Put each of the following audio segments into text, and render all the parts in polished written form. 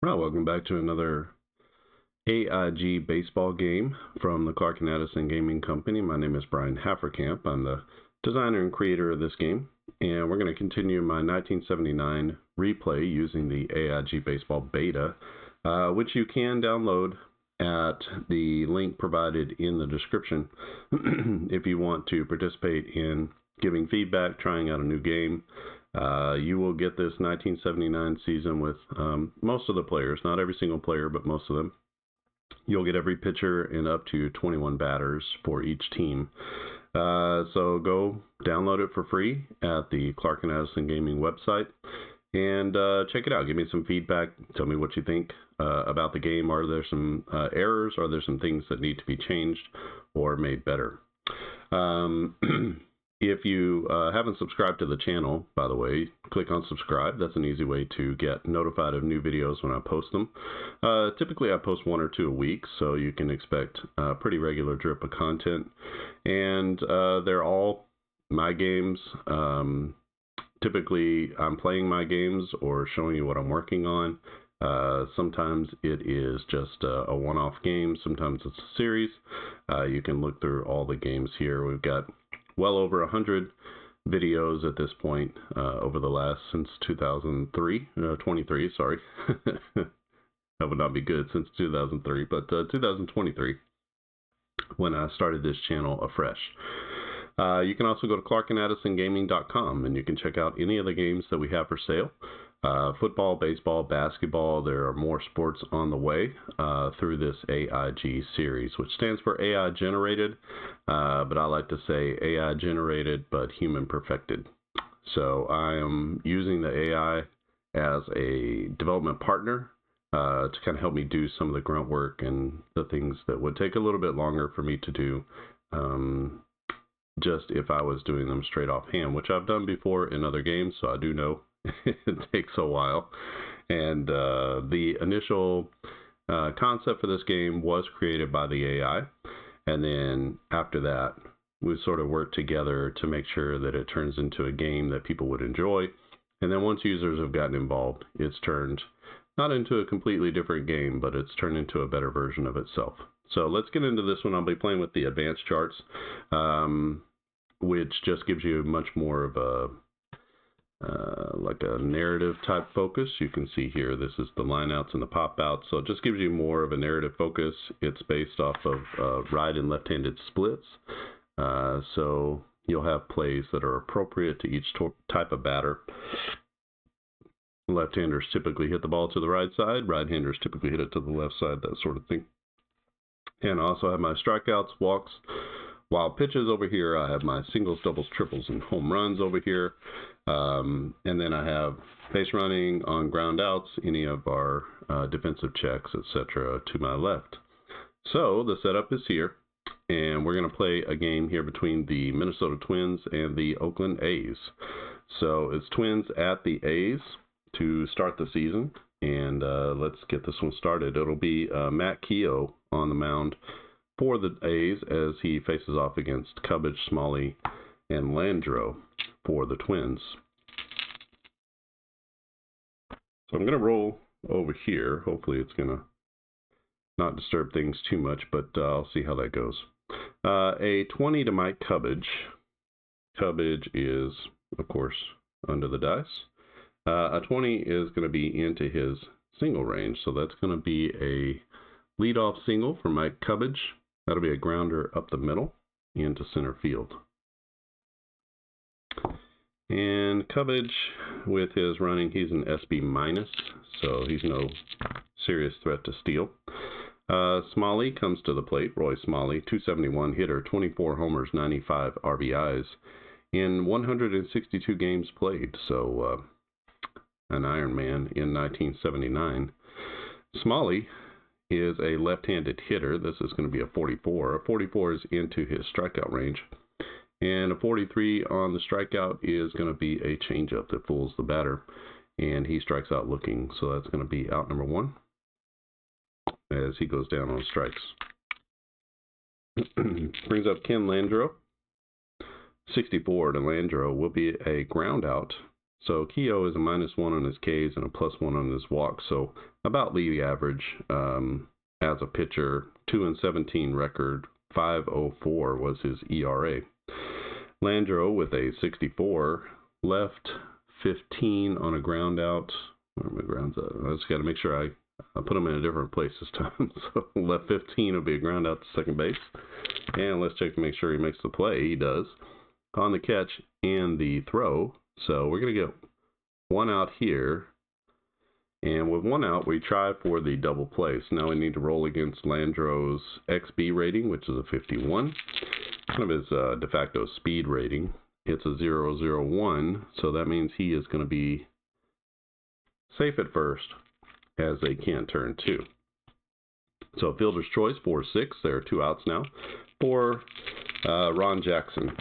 Well, welcome back to another AIG baseball game from the Clark and Addison Gaming Company. My name is Brian Hafferkamp. I'm the designer and creator of this game, and we're going to continue my 1979 replay using the AIG Baseball Beta, which you can download at the link provided in the description if you want to participate in giving feedback, trying out a new game. You will get this 1979 season with most of the players, not every single player, but most of them. You'll get every pitcher and up to 21 batters for each team. So go download it for free at the Clark and Addison Gaming website and check it out. Give me some feedback. Tell me what you think about the game. Are there some errors? Are there some things that need to be changed or made better? If you haven't subscribed to the channel, by the way, click on subscribe. That's an easy way to get notified of new videos when I post them. Typically, I post 1 or 2 a week, so you can expect a pretty regular drip of content. And they're all my games. Typically, I'm playing my games or showing you what I'm working on. Sometimes it is just a one-off game. Sometimes it's a series. You can look through all the games here. We've got well over 100 videos at this point over the last since 2003, 23, sorry. That would not be good since 2003, but 2023 when I started this channel afresh. You can also go to clarkandaddisongaming.com and you can check out any of the games that we have for sale. Football, baseball, basketball, there are more sports on the way through this AIG series, which stands for AI Generated, but I like to say AI Generated but Human Perfected. So I am using the AI as a development partner to kind of help me do some of the grunt work and the things that would take a little bit longer for me to do just if I was doing them straight off hand, which I've done before in other games, so I do know it takes a while. And the initial concept for this game was created by the AI, and then after that we sort of worked together to make sure that it turns into a game that people would enjoy. And then once users have gotten involved, it's turned not into a completely different game, but it's turned into a better version of itself. So let's get into this one. I'll be playing with the advanced charts, which just gives you much more of a like a narrative type focus. You can see here, this is the lineouts and the pop outs, so it just gives you more of a narrative focus. It's based off of right and left-handed splits, so you'll have plays that are appropriate to each type of batter. Left-handers typically hit the ball to the right side, right-handers typically hit it to the left side, that sort of thing. And I also have my strikeouts, walks, wild pitches over here. I have my singles, doubles, triples, and home runs over here. And then I have base running on ground outs, any of our defensive checks, etc. to my left. So the setup is here, and we're going to play a game here between the Minnesota Twins and the Oakland A's. So it's Twins at the A's to start the season, and let's get this one started. It'll be Matt Keough on the mound for the A's as he faces off against Keough, Smalley, and Landreau for the Twins. So I'm going to roll over here. Hopefully it's going to not disturb things too much, but I'll see how that goes. A 20 to Mike Keough. Keough is, of course, under the dice. A 20 is going to be into his single range, so that's going to be a leadoff single for Mike Keough. That'll be a grounder up the middle into center field. And Keough, with his running, he's an SB minus, so he's no serious threat to steal. Smalley comes to the plate. Roy Smalley, 271 hitter, 24 homers, 95 RBIs in 162 games played. So an Iron Man in 1979. Smalley is a left-handed hitter. This is going to be a 44. A 44 is into his strikeout range. And a 43 on the strikeout is going to be a changeup that fools the batter. And he strikes out looking. So that's going to be out number 1 as he goes down on strikes. Brings up Ken Landreau. 64 to Landreau will be a ground out So Keough is a -1 on his Ks and a +1 on his walks. So about league average as a pitcher. 2-17 record. 5.04 was his ERA. Landreau with a 64. Left 15 on a ground out. Where are my grounds out? I just got to make sure I put them in a different place this time. So left 15 will be a ground out to second base. And let's check to make sure he makes the play. He does. On the catch and the throw. So we're going to get one out here. And with one out, we try for the double play. So now we need to roll against Landreau's XB rating, which is a 51. Kind of his de facto speed rating. It's a 0.01. So that means he is going to be safe at first, as they can't turn 2. So fielder's choice, 4-6. There are 2 outs now for Ron Jackson.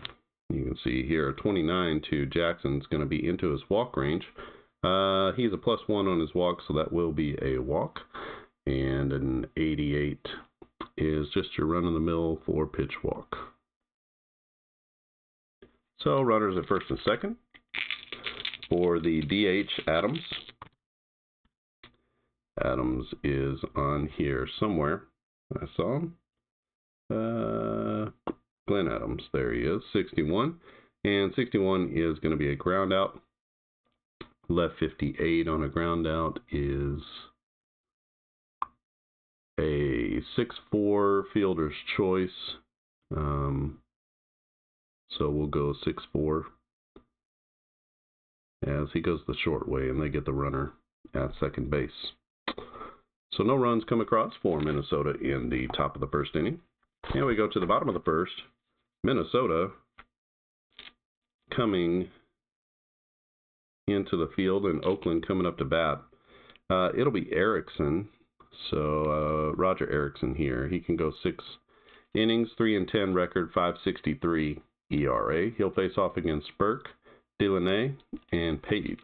You can see here, 29 to Jackson's going to be into his walk range. He's a +1 on his walk, so that will be a walk. And an 88 is just your run-of-the-mill 4-pitch walk. So runners at first and second. For the DH, Adams. Adams is on here somewhere. I saw him. Glenn Adams. There he is. 61. And 61 is going to be a ground out. Left 58 on a ground out is a 6-4 fielder's choice. So we'll go 6-4 as he goes the short way and they get the runner at second base. So no runs come across for Minnesota in the top of the first inning. And we go to the bottom of the first. Minnesota coming into the field and Oakland coming up to bat. It'll be Erickson. So Roger Erickson here. He can go 6 innings, 3-10 record, 5.63 ERA. He'll face off against Burke, Delaney, and Page.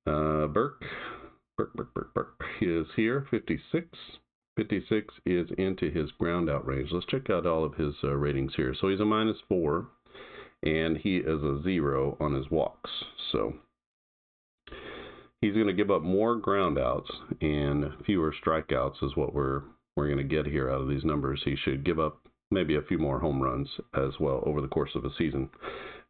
Burke is here, 56. 56 is into his ground out range. Let's check out all of his ratings here. So he's a -4, and he is a 0 on his walks. So he's going to give up more ground outs and fewer strikeouts is what we're going to get here out of these numbers. He should give up maybe a few more home runs as well over the course of a season.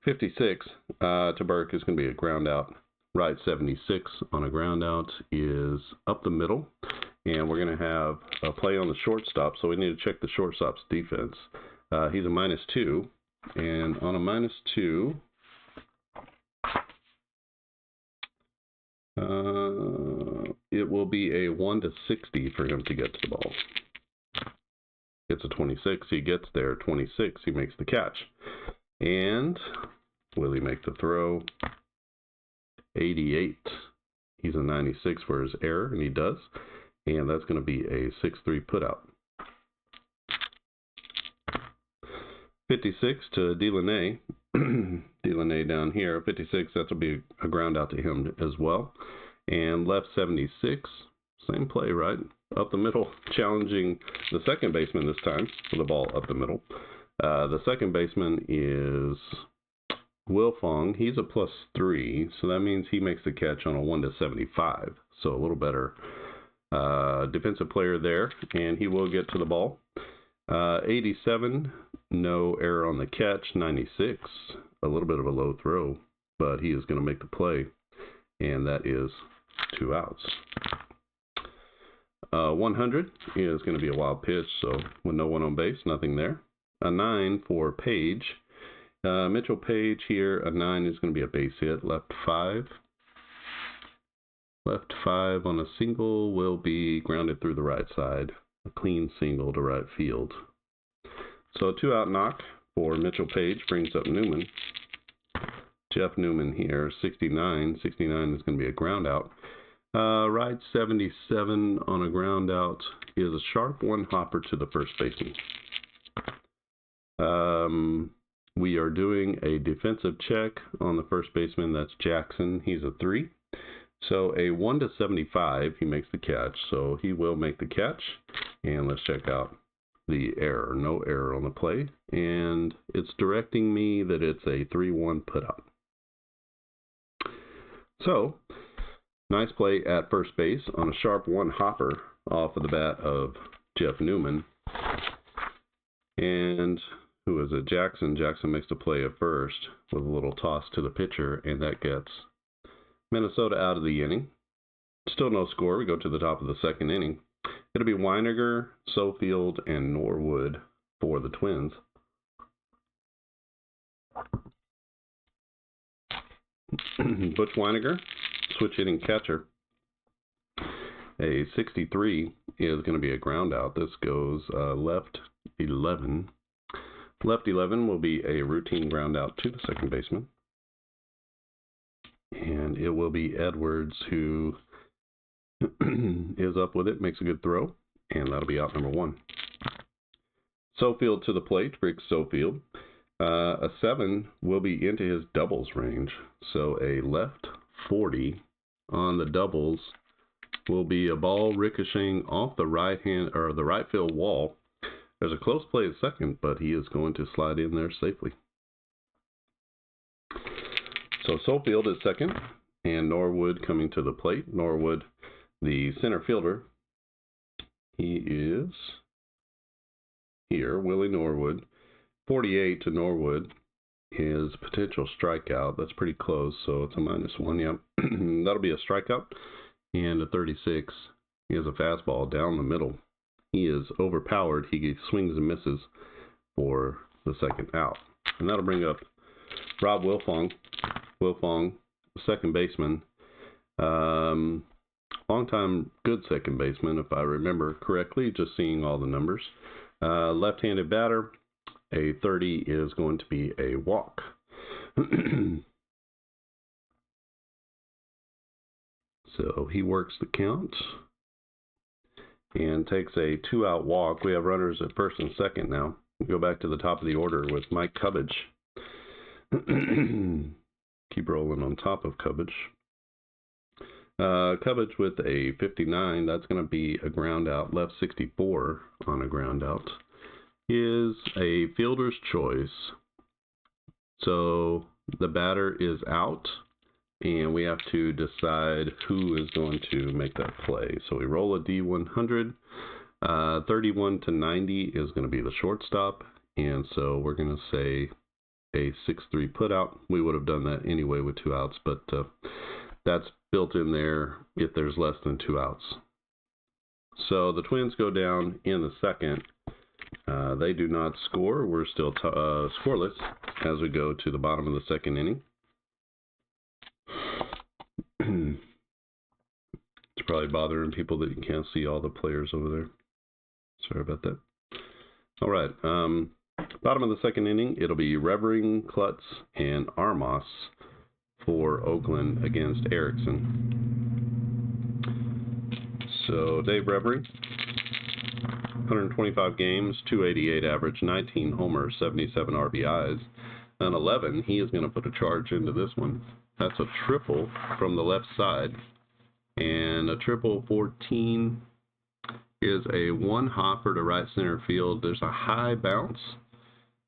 56 to Burke is going to be a ground out. Right 76 on a ground out is up the middle. And we're going to have a play on the shortstop, so we need to check the shortstop's defense. He's a -2, and on a -2, it will be a 1-60 for him to get to the ball. It's a 26, he gets there. 26, he makes the catch. And will he make the throw? 88. He's a 96 for his error, and he does. And that's going to be a 6-3 putout. 56 to Delaney. Delaney down here. 56, that will be a ground out to him as well. And left 76. Same play, right? Up the middle, challenging the second baseman this time for the ball up the middle. The second baseman is Will Fong. He's a +3, so that means he makes the catch on a 1-75. So a little better defensive player there, and he will get to the ball. 87, no error on the catch. 96, a little bit of a low throw, but he is going to make the play, and that is 2 outs. 100 is going to be a wild pitch, so with no one on base, nothing there. A 9 for Page. Mitchell Page here, a 9 is going to be a base hit. Left 5. Left 5 on a single will be grounded through the right side. A clean single to right field. So a 2-out knock for Mitchell Page brings up Newman. Jeff Newman here, 69. 69 is going to be a ground out. Right 77 on a ground out is a sharp one hopper to the first baseman. We are doing a defensive check on the first baseman. That's Jackson. He's a 3. So a 1-75, he makes the catch. So he will make the catch. And let's check out the error. No error on the play, and it's directing me that it's a 3-1 putout. So, nice play at first base on a sharp one hopper off of the bat of Jeff Newman. And who is it? Jackson. Jackson makes the play at first with a little toss to the pitcher, and that gets Minnesota out of the inning. Still no score. We go to the top of the second inning. It'll be Weiniger, Sofield, and Norwood for the Twins. Butch Weiniger, switch hitting catcher. A 63 is going to be a ground out. This goes left 11. Left 11 will be a routine ground out to the second baseman. And it will be Edwards who is up with it, makes a good throw, and that'll be out number 1. Sofield to the plate, Rick Sofield. A 7 will be into his doubles range, so a left 40 on the doubles will be a ball ricocheting off the right hand or the right field wall. There's a close play at second, but he is going to slide in there safely. So Sofield at second, and Norwood coming to the plate. Norwood, the center fielder, he is here, Willie Norwood. 48 to Norwood, his potential strikeout. That's pretty close, so it's a -1. Yep, that'll be a strikeout. And a 36, he has a fastball down the middle. He is overpowered. He swings and misses for the second out. And that'll bring up Rob Wilfong. Wilfong, second baseman. Long-time good second baseman, if I remember correctly, just seeing all the numbers. Left-handed batter. A 30 is going to be a walk. So he works the count and takes a 2-out walk. We have runners at first and second now. We go back to the top of the order with Mike Cubbage. Keep rolling on top of Cubbage. Cubbage with a 59. That's going to be a ground out. Left 64 on a ground out is a fielder's choice. So the batter is out, and we have to decide who is going to make that play. So we roll a D100. 31 to 90 is going to be the shortstop, and so we're going to say a 6-3 putout. We would have done that anyway with 2 outs, but that's built in there if there's less than 2 outs. So the Twins go down in the second. They do not score. We're still scoreless as we go to the bottom of the second inning. It's probably bothering people that you can't see all the players over there. Sorry about that. All right. Bottom of the second inning, it'll be Revering, Klutz, and Armas for Oakland against Erickson. So Dave Revering, 125 games, 288 average, 19 homers, 77 RBIs, and 11. He is going to put a charge into this one. That's a triple from the left side, and a triple 14 is a one hopper to right center field. There's a high bounce,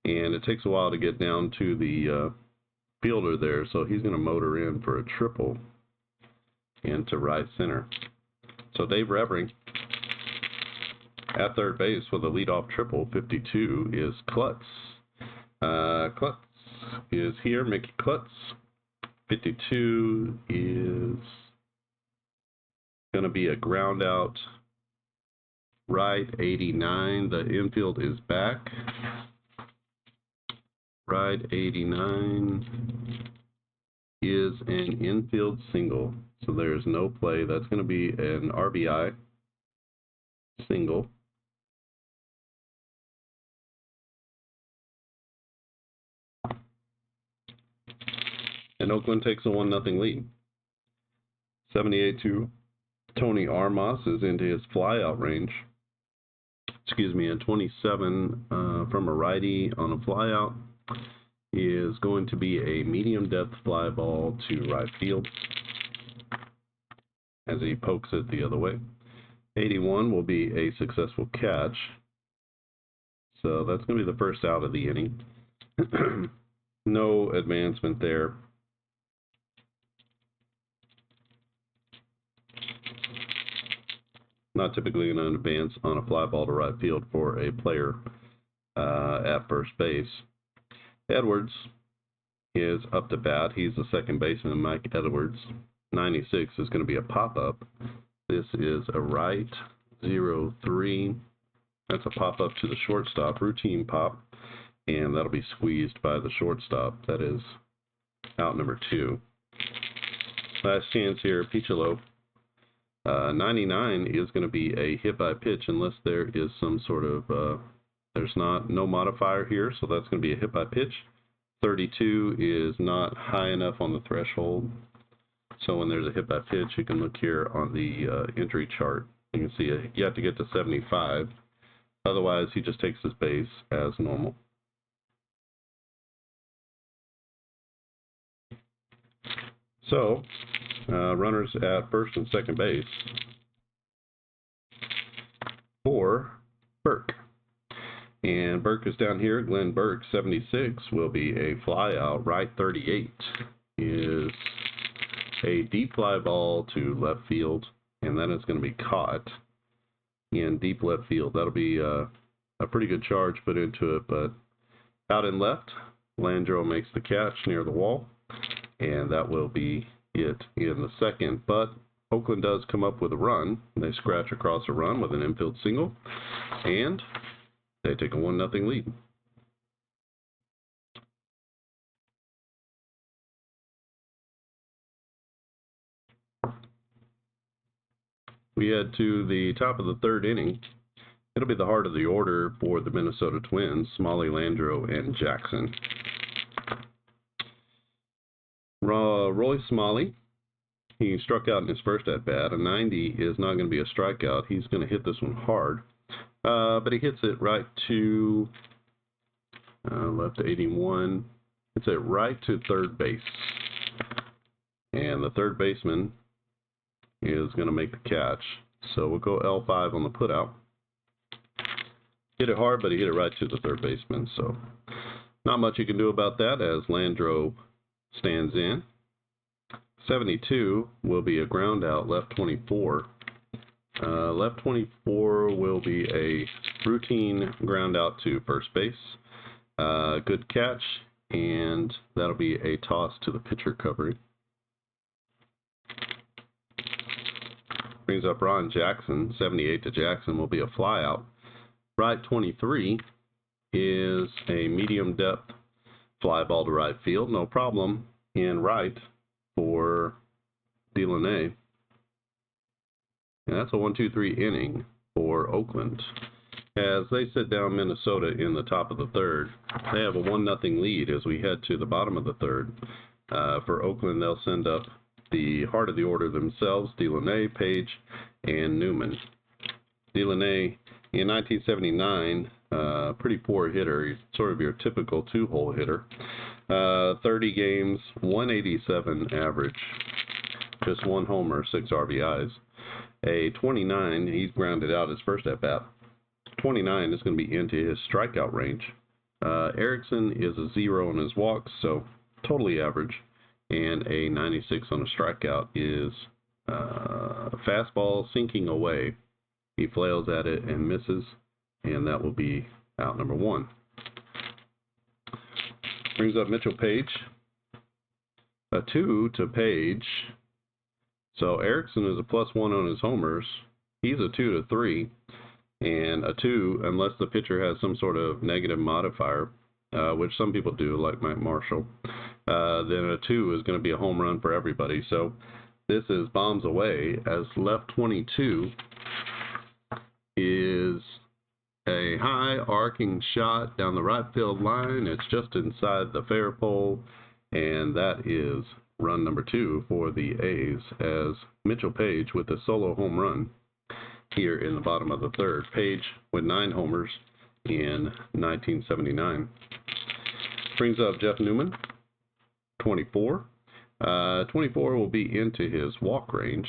and it takes a while to get down to the fielder there, so he's going to motor in for a triple into right center. So Dave Revering at third base with a leadoff triple. 52 is Klutz. Klutz is here, Mickey Klutz. 52 is going to be a ground out right. 89, the infield is back. Right 89 is an infield single, so there's no play. That's going to be an RBI single. And Oakland takes a 1-0 lead. 78 to Tony Armas is into his flyout range. Excuse me, a 27 from a righty on a flyout is going to be a medium depth fly ball to right field as he pokes it the other way. 81 will be a successful catch. So that's going to be the first out of the inning. No advancement there. Not typically going to advance on a fly ball to right field for a player at first base. Edwards is up to bat. He's the second baseman, Mike Edwards. 96 is going to be a pop-up. This is a right, 0-3. That's a pop-up to the shortstop, routine pop, and that'll be squeezed by the shortstop. That is out number 2. Last chance here, Piccolo. 99 is going to be a hit by pitch unless there is some sort of, there's no modifier here, so that's going to be a hit by pitch. 32 is not high enough on the threshold. So when there's a hit by pitch, you can look here on the entry chart. You can see you have to get to 75. Otherwise, he just takes his base as normal. So, runners at first and second base for Burke. And Burke is down here. Glenn Burke, 76, will be a fly out. Right, 38 is a deep fly ball to left field, and that is going to be caught in deep left field. That'll be a pretty good charge put into it, but out in left, Landreau makes the catch near the wall, and that will be it in the second. But Oakland does come up with a run. They scratch across a run with an infield single, and they take a 1-0 lead. We head to the top of the third inning. It'll be the heart of the order for the Minnesota Twins, Smalley, Landreau, and Jackson. Roy Smalley, he struck out in his first at-bat. A 90 is not going to be a strikeout. He's going to hit this one hard. But he hits it right to left 81. Hits it right to third base. And the third baseman is going to make the catch. So we'll go L5 on the putout. Hit it hard, but he hit it right to the third baseman. So not much you can do about that as Landreau stands in. 72 will be a ground out, left 24. Left 24 will be a routine ground out to first base. Good catch, and that'll be a toss to the pitcher covering. Brings up Ron Jackson. 78 to Jackson will be a fly out. Right 23 is a medium depth fly ball to right field. No problem in right for Delaney. And that's a 1-2-3 inning for Oakland. As they sit down Minnesota in the top of the third, they have a 1-0 lead as we head to the bottom of the third. For Oakland, they'll send up the heart of the order themselves, Delaney, Page, and Newman. Delaney, in 1979, pretty poor hitter. He's sort of your typical two-hole hitter. 30 games, 187 average, just 1 homer, 6 RBIs. A 29, he's grounded out his first at-bat. 29 is going to be into his strikeout range. Erickson is a 0 on his walks, so totally average. And a 96 on a strikeout is fastball sinking away. He flails at it and misses, and that will be out number 1. Brings up Mitchell Page. A 2 to Page. So Erickson is a +1 on his homers. He's a 2 to 3. And a 2, unless the pitcher has some sort of negative modifier, which some people do, like Mike Marshall, then a 2 is going to be a home run for everybody. So this is bombs away, as left 22 is a high arcing shot down the right field line. It's just inside the fair pole, and that is run number 2 for the A's, as Mitchell Page with a solo home run here in the bottom of the third. Page with 9 homers in 1979. Brings up Jeff Newman, 24. 24 will be into his walk range,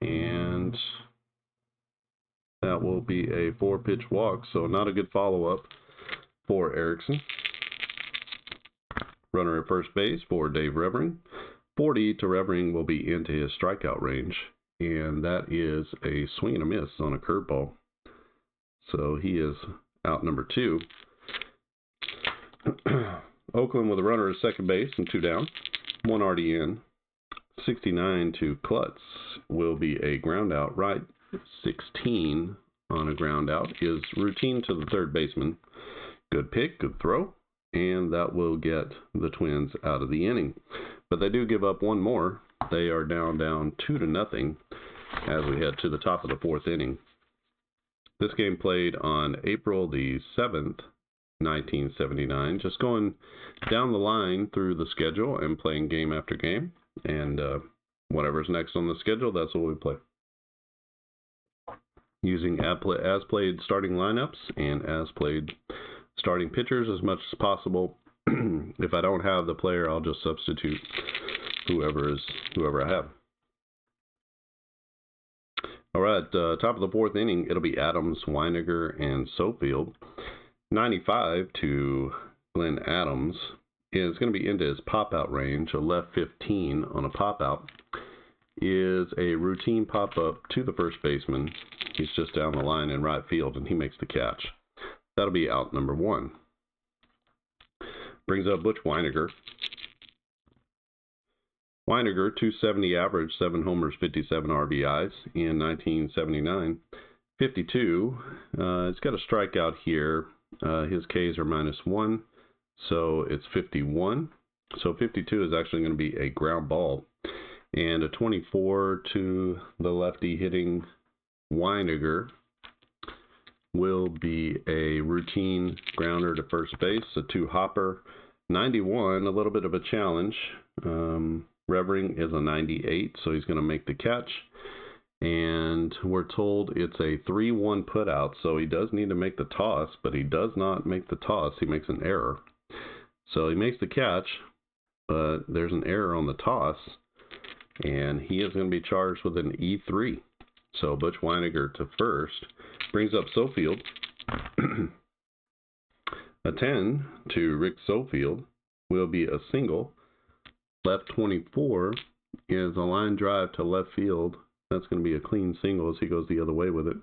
and that will be a 4-pitch walk, so not a good follow-up. for Erickson. Runner at first base for Dave Revering. 40 to Revering will be into his strikeout range, and that is a swing and a miss on a curveball. So he is out number 2. Oakland with a runner at second base and 2 down. 1 already in. 69 to Klutz will be a ground out right. 16 on a ground out is routine to the third baseman. Good pick, good throw, and that will get the Twins out of the inning. But they do give up one more. They are down 2-0 as we head to the top of the 4th inning. This game played on April the 7th, 1979. Just going down the line through the schedule and playing game after game. And whatever's next on the schedule, that's what we play. Using as played starting lineups and as played starting pitchers as much as possible. If I don't have the player, I'll just substitute whoever I have. All right, top of the 4th inning, it'll be Adams, Weiniger, and Sofield. 95 to Glenn Adams is going to be into his pop-out range. A left 15 on a pop-out is a routine pop-up to the first baseman. He's just down the line in right field, and he makes the catch. That'll be out number 1. Brings up Butch Weiniger. Weiniger, 270 average, 7 homers, 57 RBIs in 1979. 52. It's got a strikeout here. His Ks are -1, so it's 51. So 52 is actually going to be a ground ball. And a 24 to the lefty hitting Weiniger will be a routine grounder to first base, a 2-hopper. 91, a little bit of a challenge. Revering is a 98, so he's going to make the catch. And we're told it's a 3-1 putout, so he does need to make the toss, but he does not make the toss. He makes an error. So he makes the catch, but there's an error on the toss, and he is going to be charged with an E3. So Butch Weiniger to first. Brings up Sofield. A 10 to Rick Sofield will be a single. Left 24 is a line drive to left field. That's going to be a clean single as he goes the other way with it.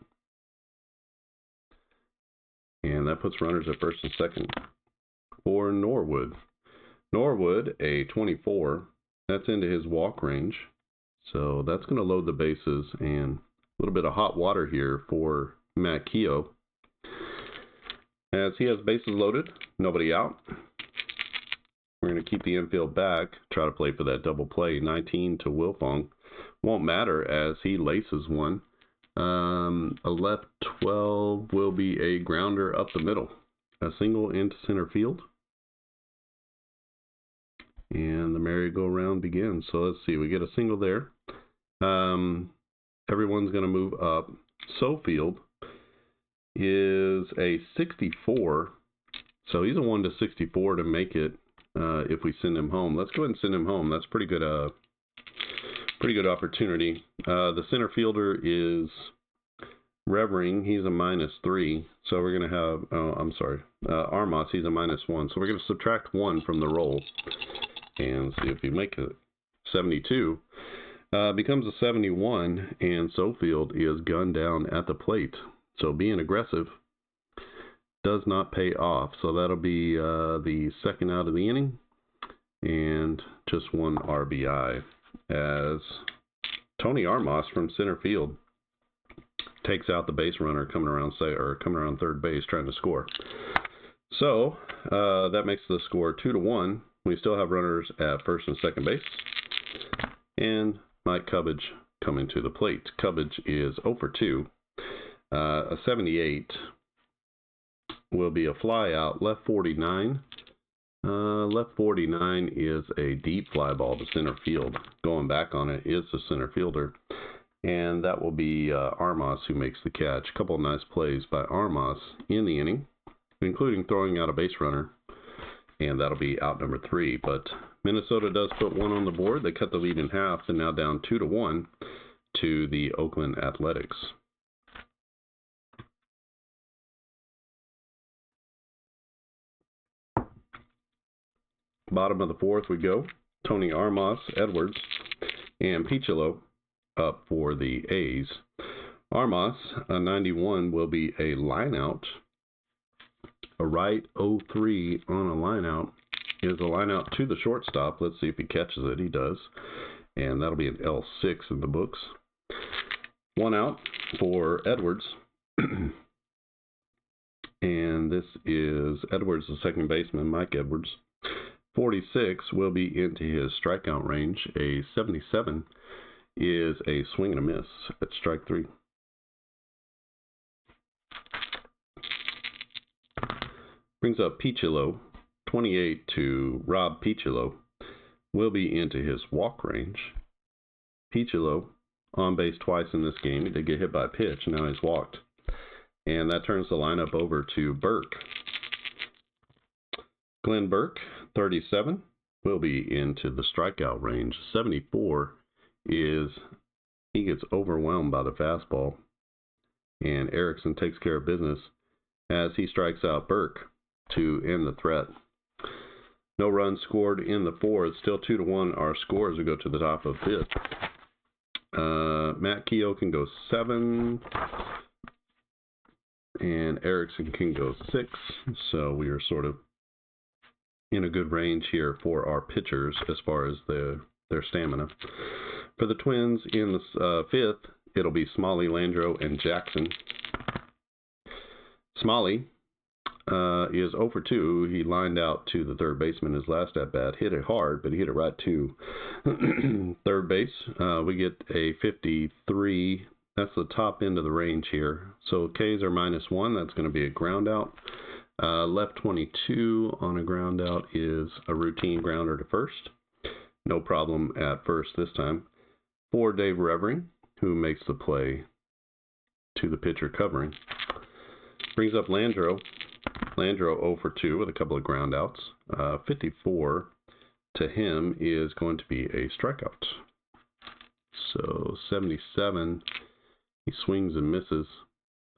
And that puts runners at first and second for Norwood. Norwood, a 24. That's into his walk range. So that's going to load the bases, and a little bit of hot water here for Matt Keough. As he has bases loaded, nobody out. We're going to keep the infield back, try to play for that double play. 19 to Wilfong. Won't matter as he laces one. A left 12 will be a grounder up the middle. A single into center field. And the merry-go-round begins. So let's see, we get a single there. Everyone's going to move up. Sofield is a 64. So he's a 1 to 64 to make it if we send him home. Let's go ahead and send him home. That's pretty good opportunity. The center fielder is Revering. He's a -3. So we're going to have, Armas, he's a -1. So we're going to subtract 1 from the roll and see if we make it. 72 becomes a 71, and Sofield is gunned down at the plate. So being aggressive does not pay off. So that'll be the second out of the inning, and just 1 RBI as Tony Armas from center field takes out the base runner coming around third base trying to score. So that makes the score 2-1. We still have runners at first and second base, and Mike Cubbage coming to the plate. Cubbage is 0 for 2. A 78 will be a fly out. Left 49. Left 49 is a deep fly ball to center field. Going back on it is the center fielder, and that will be Armas who makes the catch. A couple of nice plays by Armas in the inning, including throwing out a base runner, and that'll be out number 3. But Minnesota does put 1 on the board. They cut the lead in half, and now down 2-1 to the Oakland Athletics. Bottom of the fourth we go. Tony Armas, Edwards, and Pichillo up for the A's. Armas, a 91, will be a lineout. A right 0-3 on a lineout is a lineout to the shortstop. Let's see if he catches it. He does. And that'll be an L6 in the books. 1 out for Edwards. And this is Edwards, the second baseman, Mike Edwards. 46 will be into his strikeout range. A 77 is a swing and a miss at strike 3. Brings up Pichillo. 28 to Rob Pichillo will be into his walk range. Pichillo on base twice in this game. He did get hit by a pitch. Now he's walked. And that turns the lineup over to Burke. Glenn Burke, 37, will be into the strikeout range. 74 is he gets overwhelmed by the fastball. And Erickson takes care of business as he strikes out Burke to end the threat. No runs scored in the fourth. Still 2-1 our score as we go to the top of fifth. Matt Keough can go 7. And Erickson can go 6. So we are sort of in a good range here for our pitchers as far as their stamina. For the Twins in the fifth, it'll be Smalley, Landreau, and Jackson. Smalley is 0 for 2. He lined out to the third baseman his last at bat. Hit it hard, but he hit it right to third base. We get a 53. That's the top end of the range here. So Ks are -1. That's going to be a ground out. Left 22 on a ground out is a routine grounder to first. No problem at first this time. For Dave Revering, who makes the play to the pitcher covering. Brings up Landreau. Landreau 0 for 2 with a couple of ground outs. 54 to him is going to be a strikeout. So 77, he swings and misses.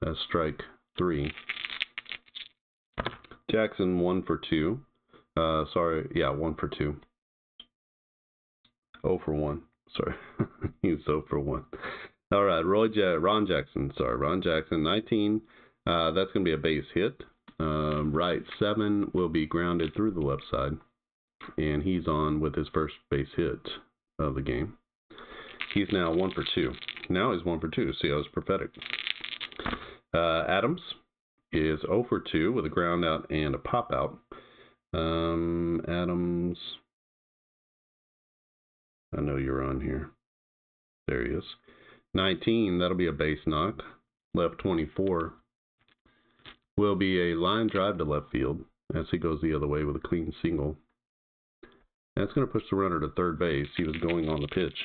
That's strike 3. Jackson 1 for 2. 1 for 2. 0 for 1. Sorry, he's 0 for 1. All right, Ron Jackson, 19. That's going to be a base hit. Right 7 will be grounded through the left side, and he's on with his first base hit of the game. He's now 1 for 2. Now he's 1 for 2. See, I was prophetic. Adams is 0 for 2 with a ground out and a pop out. Adams, I know you're on here. There he is. 19, that'll be a base knock. Left 24 will be a line drive to left field as he goes the other way with a clean single. That's going to push the runner to third base. He was going on the pitch.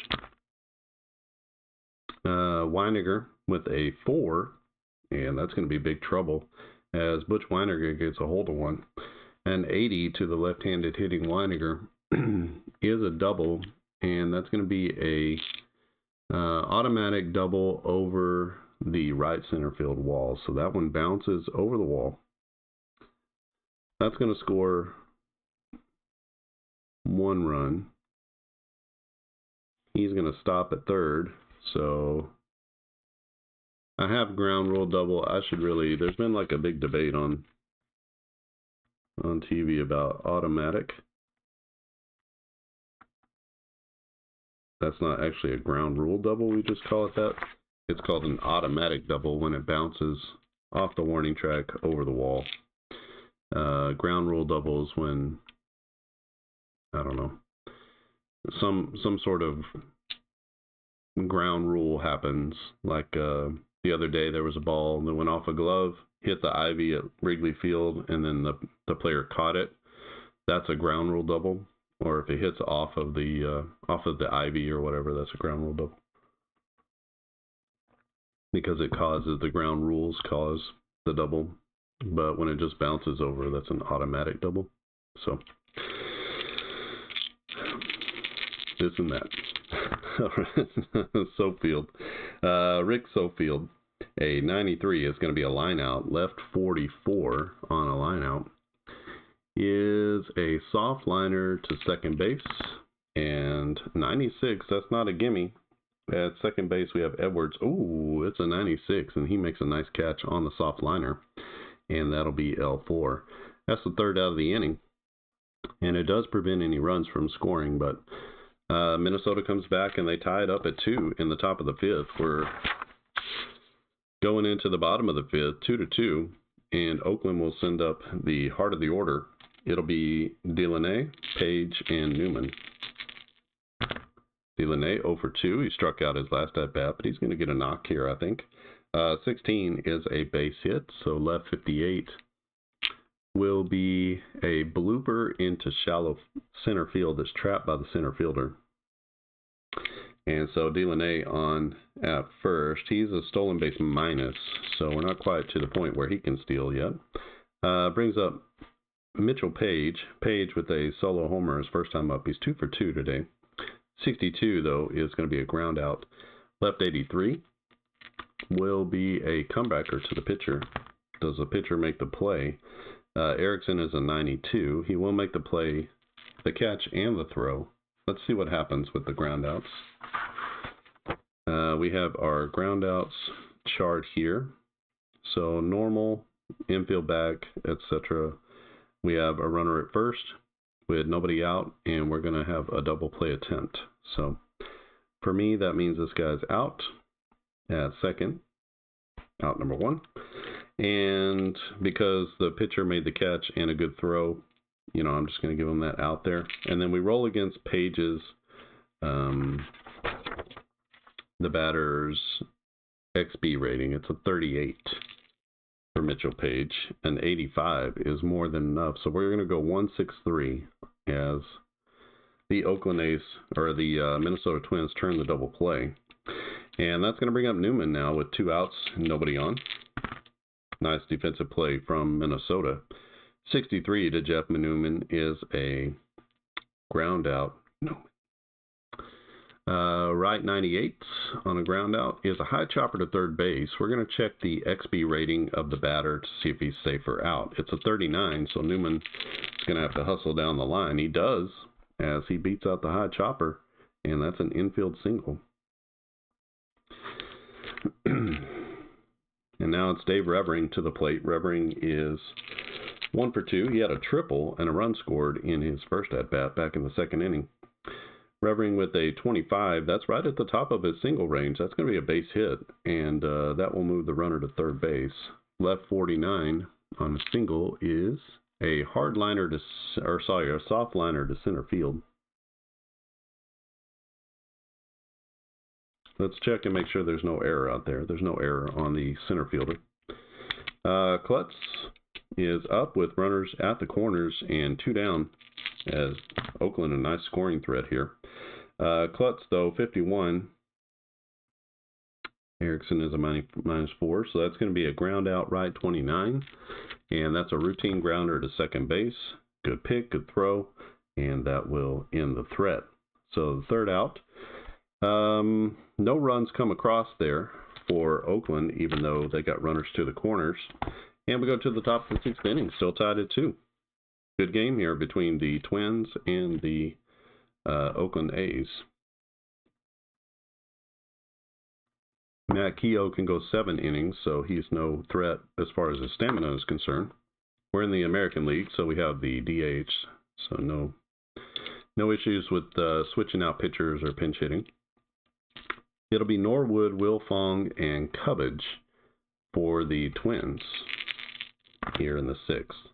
Weiniger with a 4, and that's going to be big trouble as Butch Weiniger gets a hold of one. An 80 to the left-handed hitting Weiniger is a double, and that's going to be a automatic double over the right center field wall. So that one bounces over the wall. That's going to score 1 run. He's going to stop at third. So I have ground rule double. I should really, there's been like a big debate on TV about automatic. That's not actually a ground rule double, we just call it that. It's called an automatic double when it bounces off the warning track over the wall. Ground rule doubles when, I don't know, some sort of ground rule happens. Like the other day there was a ball that went off a glove, hit the ivy at Wrigley Field, and then the player caught it. That's a ground rule double. Or if it hits off of the ivy or whatever, that's a ground rule double. Because it causes, the ground rules cause the double. But when it just bounces over, that's an automatic double. So, this and that. All right. Sofield. Rick Sofield, a 93 is going to be a line out. Left 44 on a line out. is a soft liner to second base. And 96, that's not a gimme. At second base, we have Edwards. Ooh, it's a 96, and he makes a nice catch on the soft liner. And that'll be L4. That's the third out of the inning. And it does prevent any runs from scoring, but Minnesota comes back and they tie it up at 2 in the top of the fifth. We're going into the bottom of the fifth, 2-2, and Oakland will send up the heart of the order. It'll be Delaney, Page, and Newman. Delaney 0 for 2. He struck out his last at bat, but he's going to get a knock here, I think. 16 is a base hit, so left 58 will be a blooper into shallow center field that's trapped by the center fielder. And so Delaney on at first. He's a stolen base minus, so we're not quite to the point where he can steal yet. Brings up Mitchell Page. Page with a solo homer his first time up. He's 2 for 2 today. 62, though, is going to be a ground out. Left 83 will be a comebacker to the pitcher. Does the pitcher make the play? Erickson is a 92. He will make the play, the catch, and the throw. Let's see what happens with the ground outs. We have our ground outs chart here. So normal, infield back, etc. We have a runner at first with nobody out, and we're going to have a double play attempt. So for me, that means this guy's out at second, out number 1. And because the pitcher made the catch and a good throw, you know, I'm just going to give him that out there. And then we roll against Page's, the batter's XB rating. It's a 38 for Mitchell Page. An 85 is more than enough. So we're going to go 163 as the Oakland A's, or the Minnesota Twins, turn the double play. And that's going to bring up Newman now with 2 outs, nobody on. Nice defensive play from Minnesota. 63 to Jeff Newman is a ground out. No. Right 98 on a ground out is a high chopper to third base. We're going to check the XB rating of the batter to see if he's safe or out. It's a 39, so Newman is going to have to hustle down the line. He does, as he beats out the high chopper, and that's an infield single. And now it's Dave Revering to the plate. Revering is 1 for 2. He had a triple and a run scored in his first at-bat back in the second inning. Revering with a 25. That's right at the top of his single range. That's going to be a base hit, and that will move the runner to third base. Left 49 on a single is a hard liner to, a soft liner to center field. Let's check and make sure there's no error out there. There's no error on the center fielder. Klutz is up with runners at the corners and 2 down, as Oakland a nice scoring threat here. Klutz, though, 51. Erickson is a -4, so that's going to be a ground out right 29. And that's a routine grounder to second base. Good pick, good throw, and that will end the threat. So the third out. No runs come across there for Oakland, even though they got runners to the corners. And we go to the top of the 6th inning, still tied at 2. Good game here between the Twins and the Oakland A's. Matt Keough can go 7 innings, so he's no threat as far as his stamina is concerned. We're in the American League, so we have the DH, so no issues with switching out pitchers or pinch hitting. It'll be Norwood, Wilfong, and Cubbage for the Twins here in the 6th.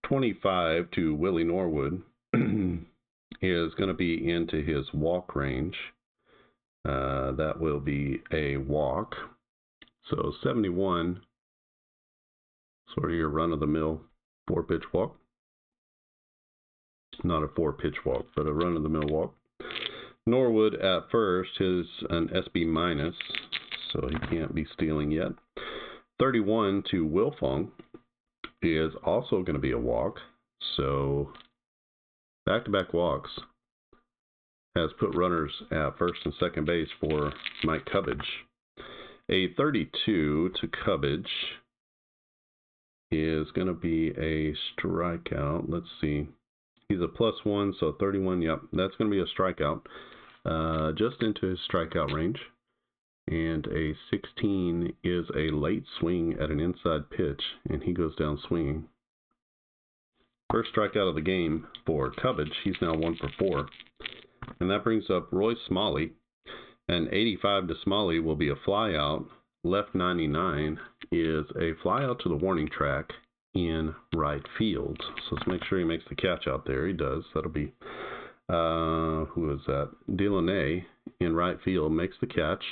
25 to Willie Norwood is going to be into his walk range. That will be a walk. So 71, sort of your run-of-the-mill 4-pitch walk. Not a 4-pitch walk, but a run-of-the-mill walk. Norwood at first is an SB minus, so he can't be stealing yet. 31 to Wilfong is also going to be a walk, so back-to-back walks has put runners at first and second base for Mike Cubbage. A 32 to Cubbage is going to be a strikeout. Let's see. He's a +1, so 31. Yep, that's going to be a strikeout. Just into his strikeout range. And a 16 is a late swing at an inside pitch, and he goes down swinging. First strikeout of the game for Keough. He's now 1 for 4. And that brings up Roy Smalley. An 85 to Smalley will be a flyout. Left 99 is a flyout to the warning track in right field. So let's make sure he makes the catch out there. He does. That'll be, who is that? Delaney in right field makes the catch.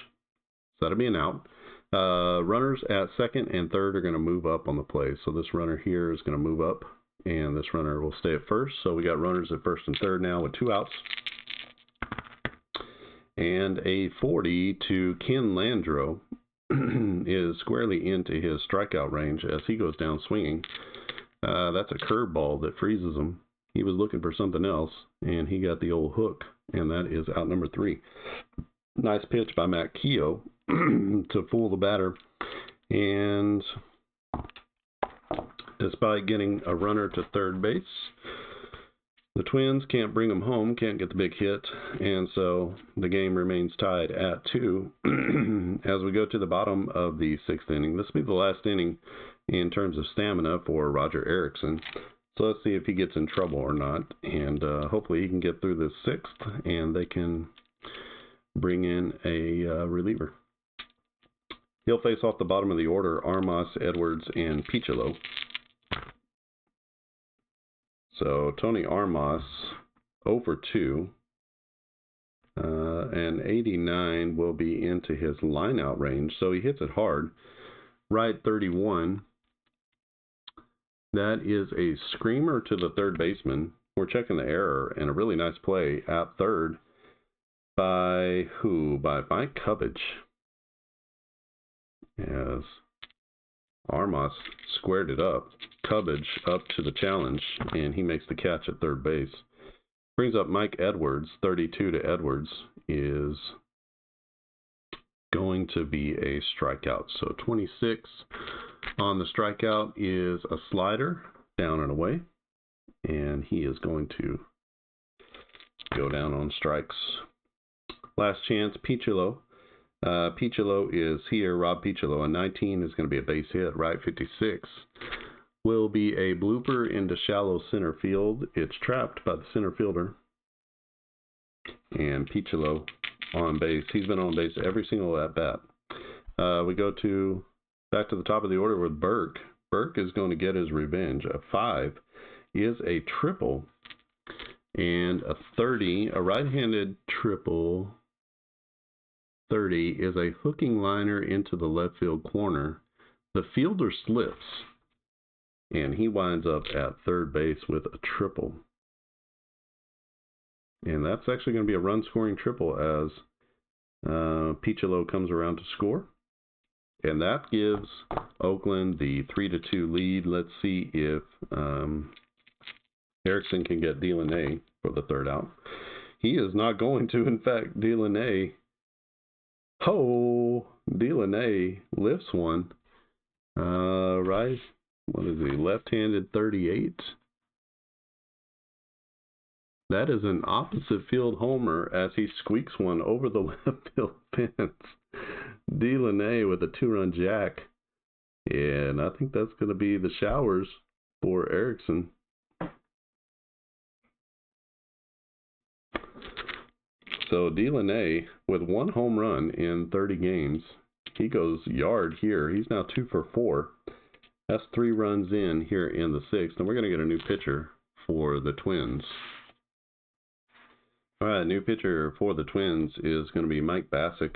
So that'll be an out. Runners at second and third are going to move up on the play. So this runner here is going to move up, and this runner will stay at first. So we got runners at first and third now with 2 outs. And a 40 to Ken Landreau is squarely into his strikeout range as he goes down swinging. That's a curveball that freezes him. He was looking for something else, and he got the old hook, and that is out number 3. Nice pitch by Matt Keough to fool the batter. And despite getting a runner to third base, the Twins can't bring them home, can't get the big hit, and so the game remains tied at 2 as we go to the bottom of the 6th inning. This will be the last inning in terms of stamina for Roger Erickson. So let's see if he gets in trouble or not, and hopefully he can get through the 6th and they can bring in a reliever. He'll face off the bottom of the order, Armas, Edwards, and Keough. So Tony Armas, 0 for 2, and 89 will be into his lineout range, so he hits it hard. Right 31, that is a screamer to the third baseman. We're checking the error, and a really nice play at third by who? By Mike Keough. As Armas squared it up. Keough up to the challenge, and he makes the catch at third base. Brings up Mike Edwards. 32 to Edwards is going to be a strikeout. So 26 on the strikeout is a slider down and away, and he is going to go down on strikes. Last chance, Keough. Keough is here, Rob Keough. A 19 is going to be a base hit. Right 56 will be a blooper into shallow center field. It's trapped by the center fielder. And Keough on base. He's been on base every single at bat. We go back to the top of the order with Burke. Burke is going to get his revenge. A 5 is a triple. And a 30, a right-handed triple. 30 is a hooking liner into the left field corner. The fielder slips, and he winds up at third base with a triple. And that's actually going to be a run-scoring triple as Keough comes around to score. And that gives Oakland the 3-2 lead. Let's see if Erickson can get Delaney for the third out. He is not going to. In fact, Delaney lifts one. Right, what is he? Left-handed 38. That is an opposite field homer as he squeaks one over the left field fence. Delaney with a 2-run jack. And I think that's going to be the showers for Erickson. So Delaney with 1 home run in 30 games. He goes yard here. He's now 2 for 4. That's 3 runs in here in the 6th. And we're going to get a new pitcher for the Twins. All right, new pitcher for the Twins is going to be Mike Bassick.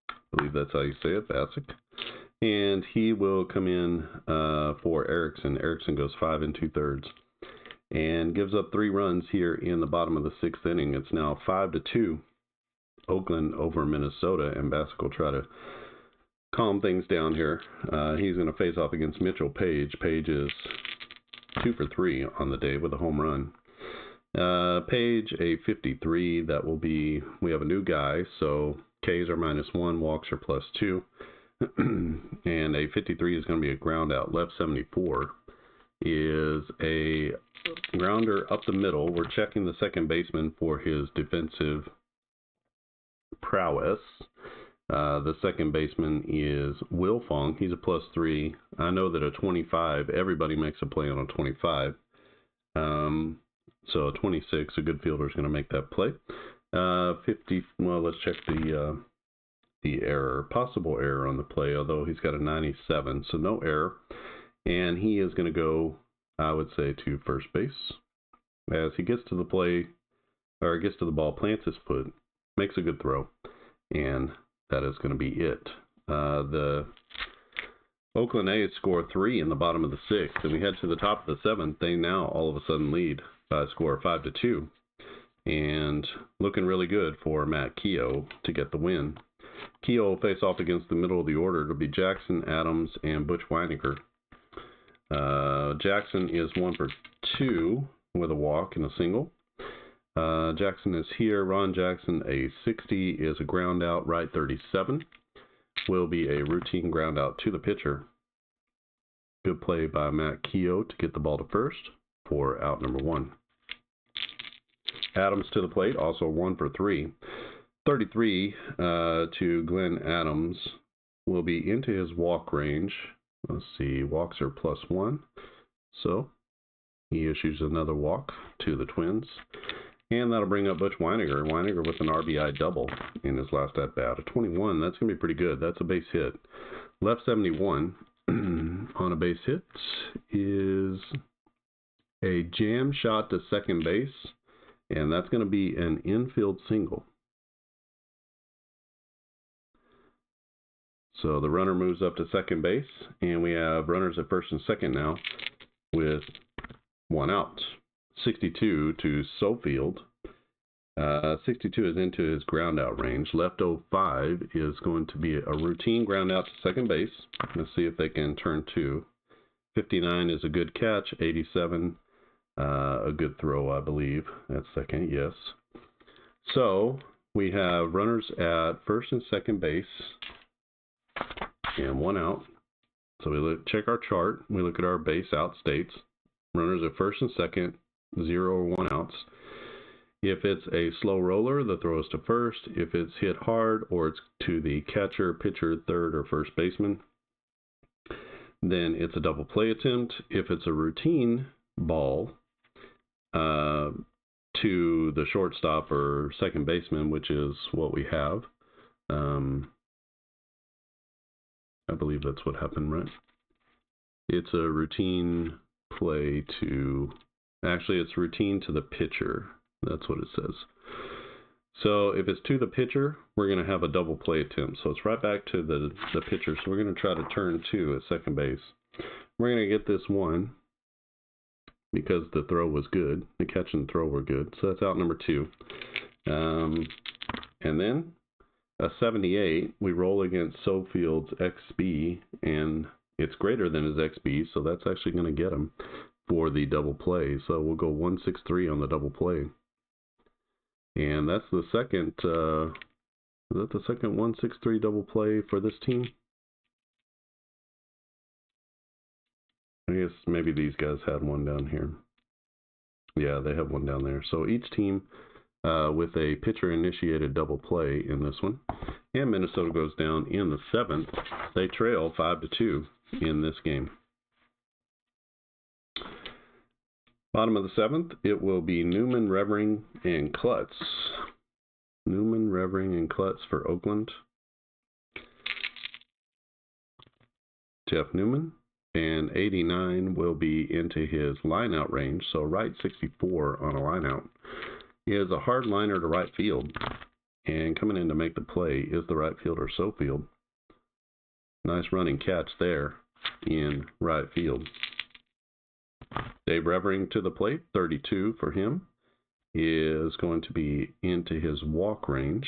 I believe that's how you say it, Bassick. And he will come in for Erickson. Erickson goes 5 2/3 and gives up 3 runs here in the bottom of the 6th inning. It's now 5-2, Oakland over Minnesota, and Bassick will try to calm things down here. He's going to face off against Mitchell Page. Page is 2 for 3 on the day with a home run. Page, a 53. That will be, we have a new guy, so Ks are -1, walks are +2. And a 53 is going to be a ground out. Left 74 is a grounder up the middle. We're checking the second baseman for his defensive prowess. The second baseman is Will Fong. He's a +3. I know that a 25, everybody makes a play on a 25. So a 26, a good fielder is going to make that play. 50, well, let's check the error, possible error on the play, although he's got a 97, so no error. And he is going to go, I would say, to first base. As he gets to the play, or gets to the ball, plants his foot, makes a good throw, and that is going to be it. The Oakland A's score 3 in the bottom of the 6th, and we head to the top of the 7th. They now all of a sudden lead by a score of 5-2, and looking really good for Matt Keough to get the win. Keough will face off against the middle of the order. It'll be Jackson, Adams, and Butch Weinecker. Jackson is 1 for 2 with a walk and a single. Jackson is here. Ron Jackson, a 60, is a ground out. Right 37 will be a routine ground out to the pitcher. Good play by Matt Keough to get the ball to first for out number 1. Adams to the plate, also 1 for 3. 33 to Glenn Adams will be into his walk range. Let's see, walks are +1. So he issues another walk to the Twins. And that'll bring up Butch Weinecker. Weinecker with an RBI double in his last at-bat. A 21, that's going to be pretty good. That's a base hit. Left 71 on a base hit is a jam shot to second base. And that's going to be an infield single. So the runner moves up to second base, and we have runners at first and second now with 1 out. 62 to Sofield. 62 is into his ground out range. Left 05 is going to be a routine ground out to second base. Let's see if they can turn 2. 59 is a good catch. 87, a good throw, I believe. At second, yes. So we have runners at first and second base and 1 out. So we check our chart. We look at our base out states. Runners at first and second, 0 or 1 outs. If it's a slow roller, the throw is to first. If it's hit hard or it's to the catcher, pitcher, third, or first baseman, then it's a double play attempt. If it's a routine ball to the shortstop or second baseman, which is what we have, I believe that's what happened, right? It's a routine play to, actually it's routine to the pitcher. That's what it says. So if it's to the pitcher, we're going to have a double play attempt. So it's right back to the pitcher. So we're going to try to turn 2 at second base. We're going to get this 1 because the throw was good. The catch and the throw were good. So that's out number 2. And then a 78, we roll against Sofield's XB, and it's greater than his XB, so that's actually going to get him for the double play. So we'll go 163 on the double play. And that's the second, is that the second 163 double play for this team? I guess maybe these guys had one down here. Yeah, they have one down there. So each team with a pitcher-initiated double play in this one. And Minnesota goes down in the 7th. They trail 5-2 in this game. Bottom of the 7th, it will be Newman, Revering, and Klutz. Newman, Revering, and Klutz for Oakland. Jeff Newman, and 89 will be into his line-out range, so right 64 on a line-out. He is a hard liner to right field, and coming in to make the play is the right fielder, Sofield. Nice running catch there in right field. Dave Revering to the plate, 32 for him, is going to be into his walk range.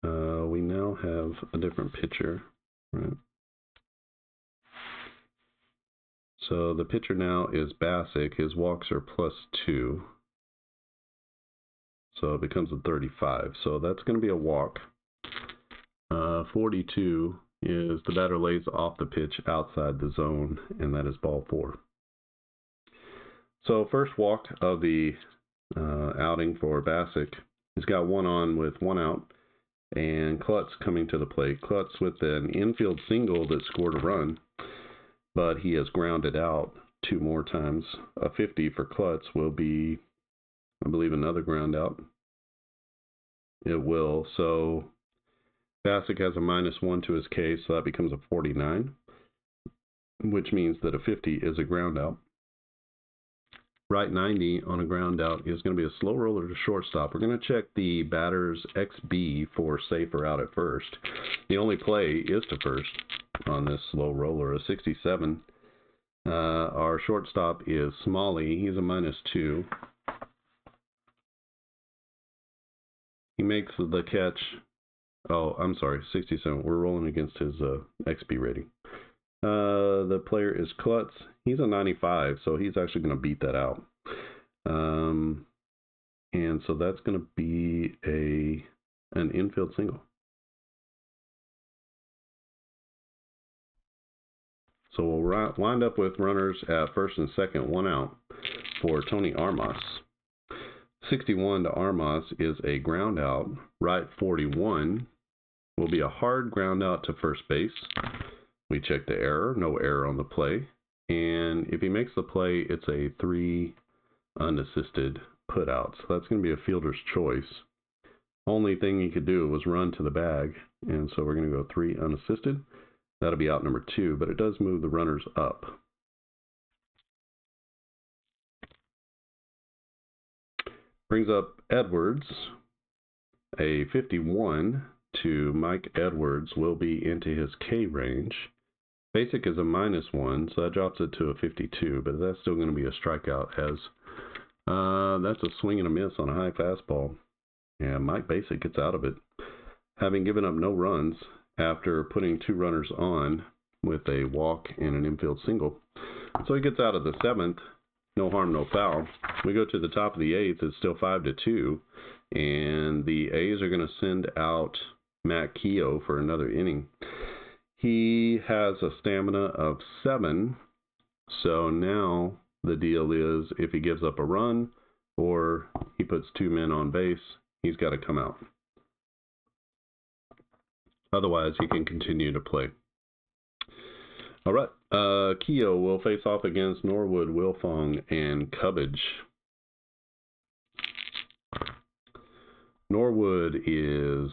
We now have a different pitcher, right? So the pitcher now is Bassick. His walks are +2. So it becomes a 35. So that's going to be a walk. 42 is the batter lays off the pitch outside the zone, and that is ball 4. So first walk of the outing for Bassick. He's got one on with one out, and Klutz coming to the plate. Klutz with an infield single that scored a run, but he has grounded out 2 more times. A 50 for Klutz will be, I believe, another ground out. It will. So Bassick has a -1 to his K, so that becomes a 49, which means that a 50 is a ground out. Right 90 on a ground out is going to be a slow roller to shortstop. We're going to check the batter's XB for safe or out at first. The only play is to first on this slow roller, a 67. Our shortstop is Smalley. He's a -2. He makes the catch. Oh, I'm sorry, 67. We're rolling against his XB rating. The player is Klutz. He's a 95, so he's actually going to beat that out. And so that's going to be an infield single. So we'll wind up with runners at first and second, 1 out for Tony Armas. 61 to Armas is a ground out. Right 41 will be a hard ground out to first base. We check the error, no error on the play. And if he makes the play, it's a 3 unassisted put out. So that's going to be a fielder's choice. Only thing he could do was run to the bag. And so we're going to go 3 unassisted. That'll be out number 2, but it does move the runners up. Brings up Edwards. A 51 to Mike Edwards will be into his K range. Basic is a -1, so that drops it to a 52, but that's still going to be a strikeout, as that's a swing and a miss on a high fastball. And Mike Basic gets out of it, having given up no runs after putting 2 runners on with a walk and an infield single. So he gets out of the 7th. No harm, no foul. We go to the top of the 8th. It's still 5-2, and the A's are going to send out Matt Keough for another inning. He has a stamina of 7, so now the deal is if he gives up a run or he puts 2 men on base, he's got to come out. Otherwise, he can continue to play. All right, Keough will face off against Norwood, Wilfong, and Cubbage. Norwood is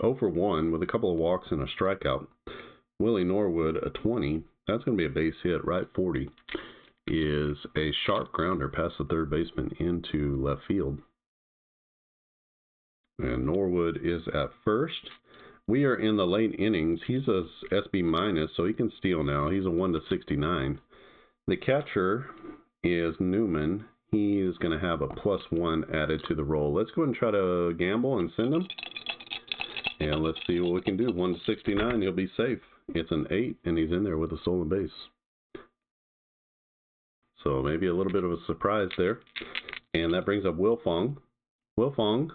0 for 1 with a couple of walks and a strikeout. Willie Norwood, a 20. That's going to be a base hit. Right 40 is a sharp grounder past the third baseman into left field. And Norwood is at first. We are in the late innings. He's a SB-, so he can steal now. He's a 1-69. The catcher is Newman. He is going to have a +1 added to the roll. Let's go ahead and try to gamble and send him. And let's see what we can do. 1-69, he'll be safe. It's an 8, and he's in there with a stolen base. So maybe a little bit of a surprise there. And that brings up Wilfong. Wilfong,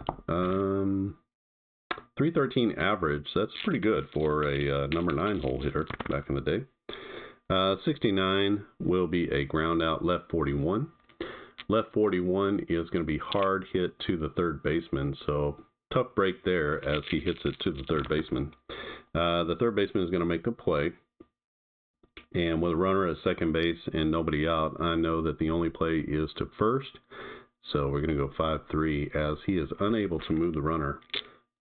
313 average. That's pretty good for a number 9 hole hitter back in the day. 69 will be a ground out. Left 41. Left 41 is going to be hard hit to the third baseman. So tough break there as he hits it to the third baseman. The third baseman is going to make the play. And with a runner at second base and nobody out, I know that the only play is to first. So we're going to go 5-3 as he is unable to move the runner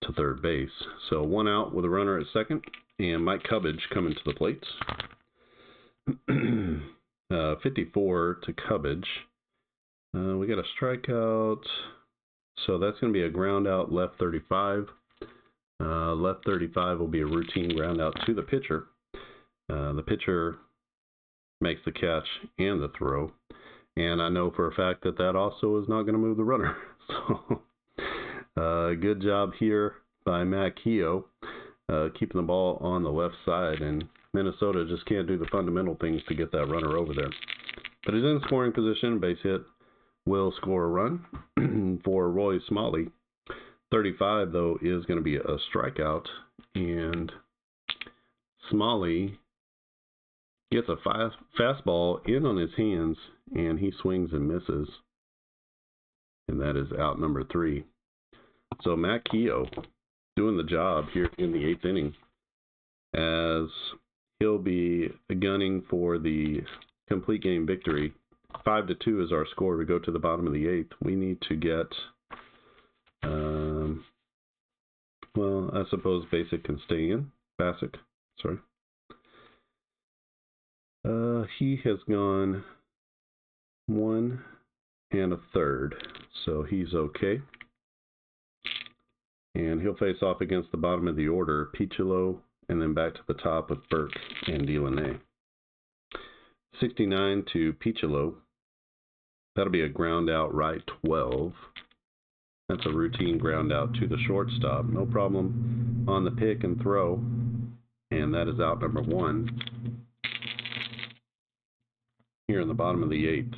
to third base. So 1 out with a runner at second, and Mike Cubbage coming to the plate. 54 to Cubbage. We got a strikeout. So that's going to be a ground out. Left 35. Left 35 will be a routine ground out to the pitcher. The pitcher makes the catch and the throw. And I know for a fact that that also is not going to move the runner. So good job here by Matt Keough, keeping the ball on the left side. And Minnesota just can't do the fundamental things to get that runner over there. But he's in scoring position. Base hit will score a run for Roy Smalley. 35, though, is going to be a strikeout, and Smalley gets a fastball in on his hands, and he swings and misses, and that is out number 3. So Matt Keough doing the job here in the 8th inning, as he'll be gunning for the complete game victory. 5-2 is our score. We go to the bottom of the 8th. We need to get, well, I suppose Basic can stay in. Basic, sorry. He has gone 1 1/3, so he's okay. And he'll face off against the bottom of the order, Keough, and then back to the top with Burke and Delaney. 69 to Keough. That'll be a ground out right 12. That's a routine ground out to the shortstop. No problem on the pick and throw. And that is out number 1. Here in the bottom of the 8th.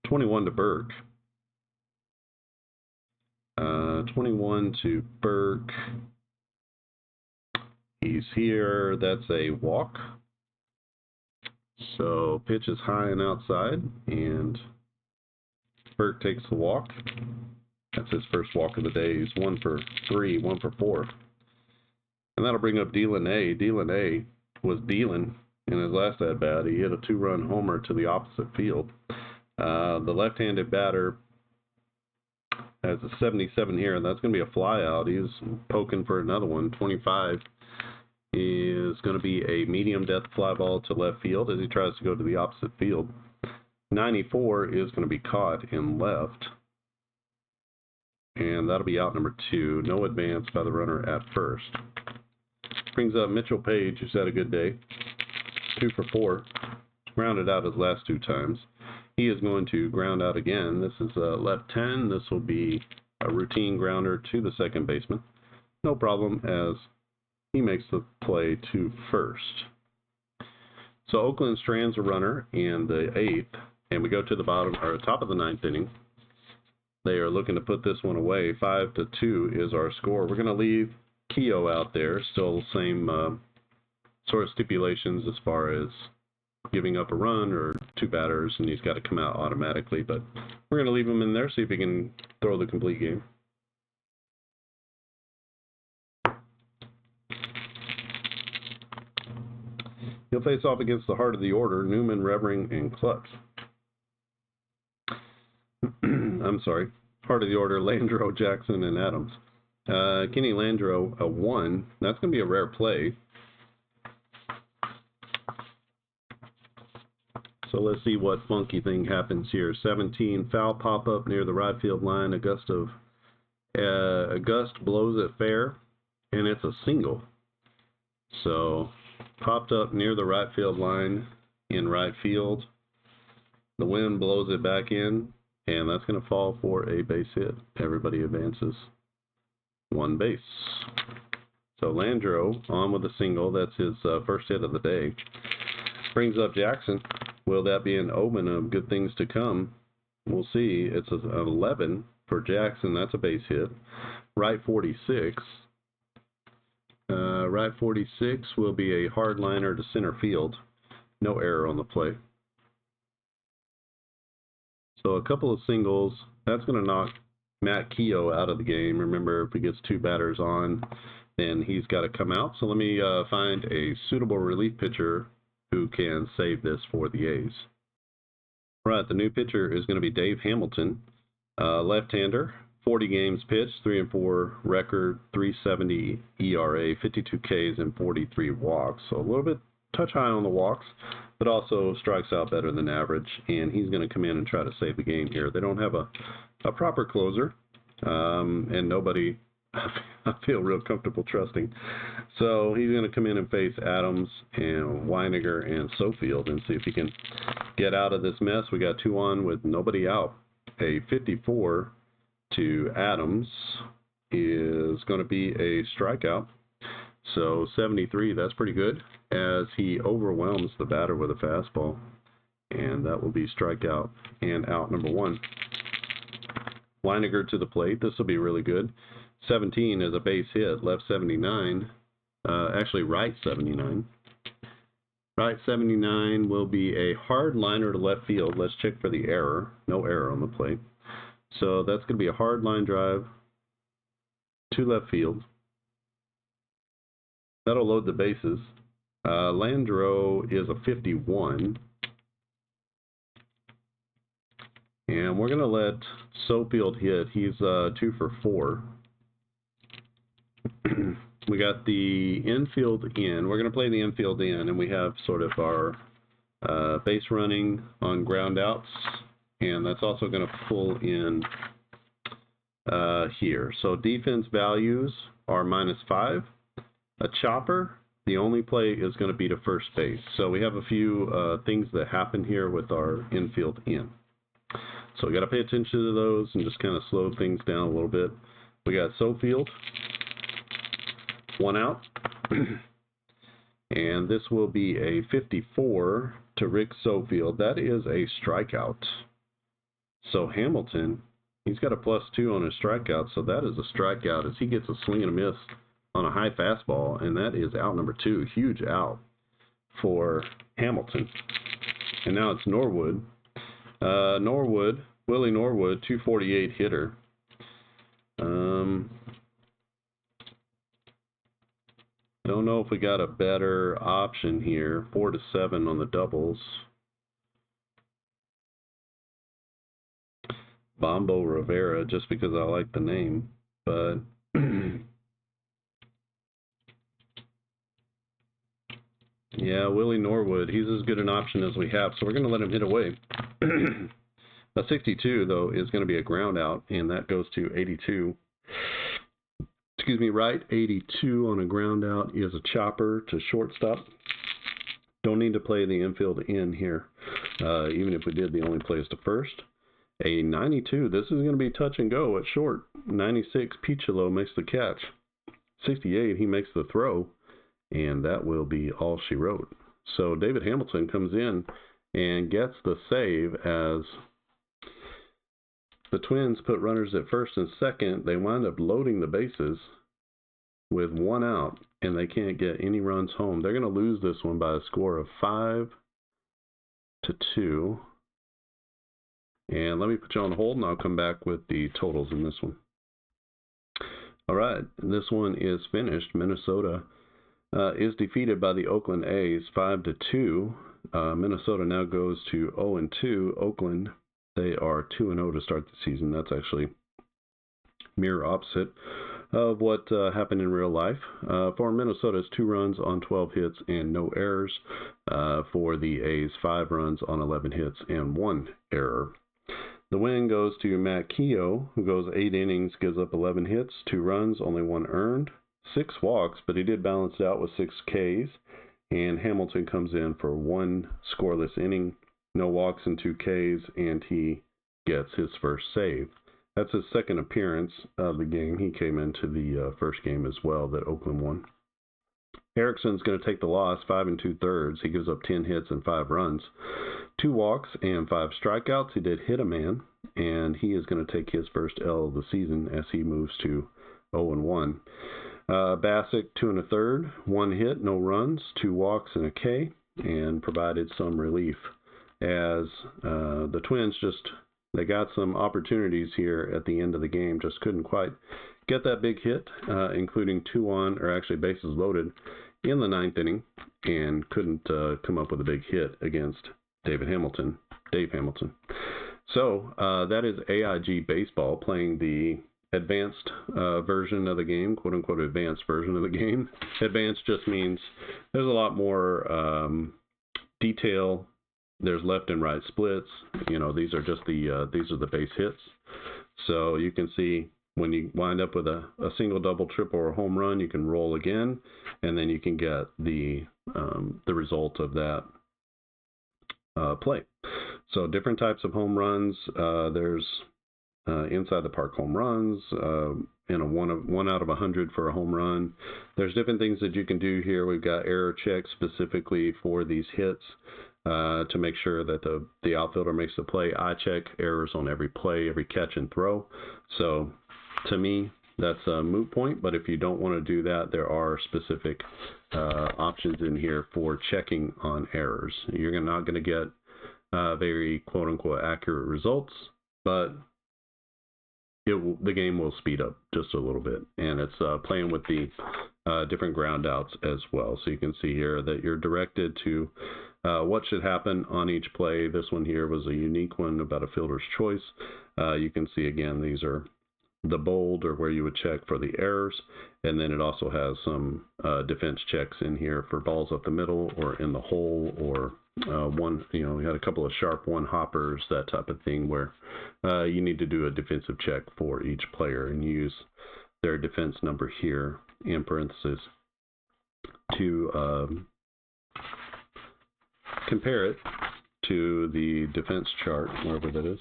21 to Burke. 21 to Burke. He's here. That's a walk. So pitch is high and outside, and Burke takes the walk. That's his first walk of the day. He's 1 for 3, 1 for 4. And that'll bring up Delaney. Delaney was dealing in his last at-bat. He hit a 2-run homer to the opposite field. The left-handed batter has a 77 here, and that's going to be a fly out. He's poking for another one. 25 is going to be a medium death fly ball to left field as he tries to go to the opposite field. 94 is going to be caught in left, and that'll be out number 2. No advance by the runner at first. Brings up Mitchell Page, who's had a good day. 2 for 4. Grounded out his last 2 times. He is going to ground out again. This is left 10. This will be a routine grounder to the second baseman. No problem, as he makes the play to first. So Oakland strands a runner in the 8th, and we go to the bottom or top of the 9th inning. They are looking to put this one away. 5-2 is our score. We're going to leave Keough out there. Still same sort of stipulations as far as giving up a run or 2 batters, and he's got to come out automatically. But we're going to leave him in there, see if he can throw the complete game. He'll face off against the heart of the order, Newman, Revering, and Klutz. I'm sorry, heart of the order, Landreau, Jackson, and Adams. Kenny Landreau, a 1. That's going to be a rare play. So let's see what funky thing happens here. 17, foul pop-up near the right field line. A gust blows it fair, and it's a single. So popped up near the right field line in right field. The wind blows it back in, and that's going to fall for a base hit. Everybody advances 1 base. So Landreau on with a single. That's his first hit of the day. Brings up Jackson. Will that be an omen of good things to come? We'll see. It's an 11 for Jackson. That's a base hit. Right 46. Right 46 will be a hard liner to center field. No error on the play. So a couple of singles. That's going to knock Matt Keough out of the game. Remember, if he gets 2 batters on, then he's got to come out. So let me find a suitable relief pitcher who can save this for the A's. All right, the new pitcher is going to be Dave Hamilton, left-hander, 40 games pitched, 3-4 record, 3.70 ERA, 52 Ks, and 43 walks. So a little bit touch high on the walks, but also strikes out better than average. And he's going to come in and try to save the game here. They don't have a proper closer, and nobody I feel real comfortable trusting. So he's going to come in and face Adams and Weiniger and Sofield and see if he can get out of this mess. We got 2 on with nobody out. A 54 to Adams is going to be a strikeout. So 73, that's pretty good, as he overwhelms the batter with a fastball. And that will be strikeout and out number 1. Leininger to the plate. This will be really good. 17 is a base hit. Left 79. Actually, right 79. Right 79 will be a hard liner to left field. Let's check for the error. No error on the plate. So that's going to be a hard line drive to left field. That'll load the bases. Landreau is a 51. And we're going to let Sofield hit. He's 2 for 4. We got the infield in. We're going to play the infield in, and we have sort of our base running on ground outs, and that's also going to pull in here. So defense values are -5. A chopper, the only play is going to be to first base. So we have a few things that happen here with our infield in. So we got to pay attention to those and just kind of slow things down a little bit. We got Sofield, 1 out. And this will be a 54 to Rick Sofield. That is a strikeout. So Hamilton, he's got a +2 on his strikeout, so that is a strikeout as he gets a swing and a miss on a high fastball, and that is out number 2. Huge out for Hamilton. And now it's Norwood. Willie Norwood, 248 hitter. Don't know if we got a better option here. 4 to 7 on the doubles. Bombo Rivera, just because I like the name, but yeah, Willie Norwood, he's as good an option as we have, so we're going to let him hit away. A 62, though, is going to be a ground out, and that goes to 82. Excuse me, right 82 on a ground out is a chopper to shortstop. Don't need to play the infield in here. Even if we did, the only play is to first. A 92, this is going to be touch and go at short. 96, Piccolo makes the catch. 68, he makes the throw. And that will be all she wrote. So David Hamilton comes in and gets the save as the Twins put runners at first and second. They wind up loading the bases with 1 out, and they can't get any runs home. They're going to lose this one by a score of 5 to 2. And let me put you on hold, and I'll come back with the totals in this one. All right, this one is finished. Minnesota is defeated by the Oakland A's 5 to 2. Minnesota now goes to 0-2. Oakland, they are 2-0 to start the season. That's actually mirror opposite of what happened in real life. For Minnesota, it's 2 runs on 12 hits and no errors. For the A's, 5 runs on 11 hits and 1 error. The win goes to Matt Keough, who goes 8 innings, gives up 11 hits, 2 runs, only 1 earned, 6 walks, but he did balance it out with 6 Ks. And Hamilton comes in for 1 scoreless inning, no walks and 2 Ks, and he gets his first save. That's his second appearance of the game. He came into the first game as well that Oakland won. Erickson's going to take the loss, 5 2/3. He gives up 10 hits and 5 runs, 2 walks and 5 strikeouts. He did hit a man, and he is going to take his first L of the season as he moves to 0-1. Bassick, 2 1/3, 1 hit, no runs, 2 walks and a K, and provided some relief as the Twins they got some opportunities here at the end of the game, just couldn't quite get that big hit, including 2 on, or actually bases loaded in the 9th inning, and couldn't come up with a big hit against Dave Hamilton. So that is AIG Baseball playing the advanced version of the game, quote unquote advanced version of the game. Advanced just means there's a lot more detail. There's left and right splits. You know, these are just these are the base hits. So you can see when you wind up with a single, double, triple, or home run, you can roll again, and then you can get the result of that play. So different types of home runs. There's inside the park home runs, and a 1 out of 100 for a home run. There's different things that you can do here. We've got error checks specifically for these hits. to make sure that the outfielder makes the play. I check errors on every play, every catch and throw. So to me, that's a moot point, but if you don't want to do that, there are specific options in here for checking on errors. You're not going to get very quote-unquote accurate results, but the game will speed up just a little bit, and it's playing with the different ground outs as well. So you can see here that you're directed to what should happen on each play. This one here was a unique one about a fielder's choice. You can see again, these are the bold, or where you would check for the errors, and then it also has some defense checks in here for balls up the middle or in the hole, or we had a couple of sharp one hoppers, that type of thing, where you need to do a defensive check for each player and use their defense number here in parentheses to compare it to the defense chart, wherever that is.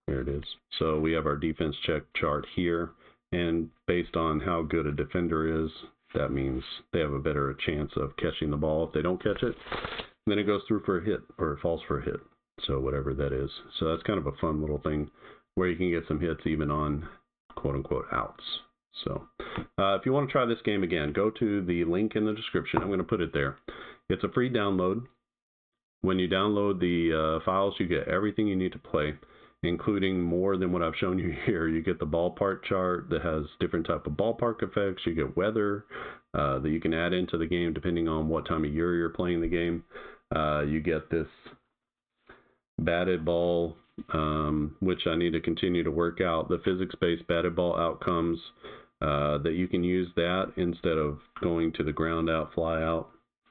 There it is. So we have our defense check chart here, and based on how good a defender is, that means they have a better chance of catching the ball. If they don't catch it, then it goes through for a hit, or it falls for a hit. So whatever that is. So that's kind of a fun little thing where you can get some hits even on quote-unquote outs. So if you want to try this game again, go to the link in the description. I'm going to put it there. It's a free download. When you download the files, you get everything you need to play, including more than what I've shown you here. You get the ballpark chart that has different type of ballpark effects. You get weather that you can add into the game depending on what time of year you're playing the game. You get this batted ball, which I need to continue to work out, the physics-based batted ball outcomes, that you can use that instead of going to the ground out, fly out,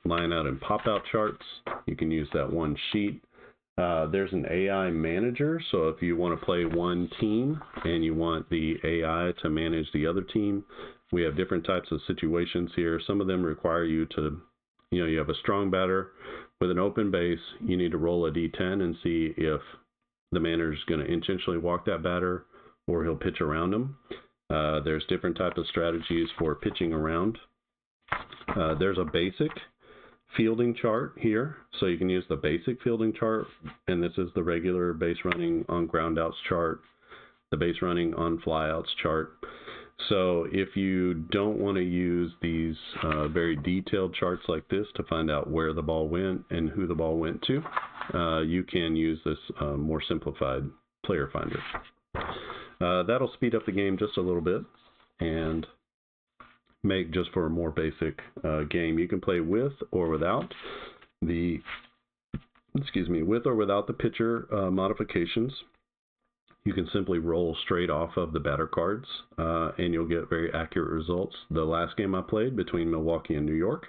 line out, and pop out charts. You can use that one sheet. There's an AI manager, so if you want to play one team and you want the AI to manage the other team, we have different types of situations here. Some of them require you to, you have a strong batter with an open base. You need to roll a d10 and see if the manager is going to intentionally walk that batter or he'll pitch around him. There's different types of strategies for pitching around. There's a basic fielding chart here, so you can use the basic fielding chart, and this is the regular base running on ground outs chart, the base running on flyouts chart. So if you don't want to use these very detailed charts like this to find out where the ball went and who the ball went to, you can use this more simplified player finder. That'll speed up the game just a little bit and make just for a more basic game. You can play with or without the pitcher modifications. You can simply roll straight off of the batter cards and you'll get very accurate results. The last game I played between Milwaukee and New York,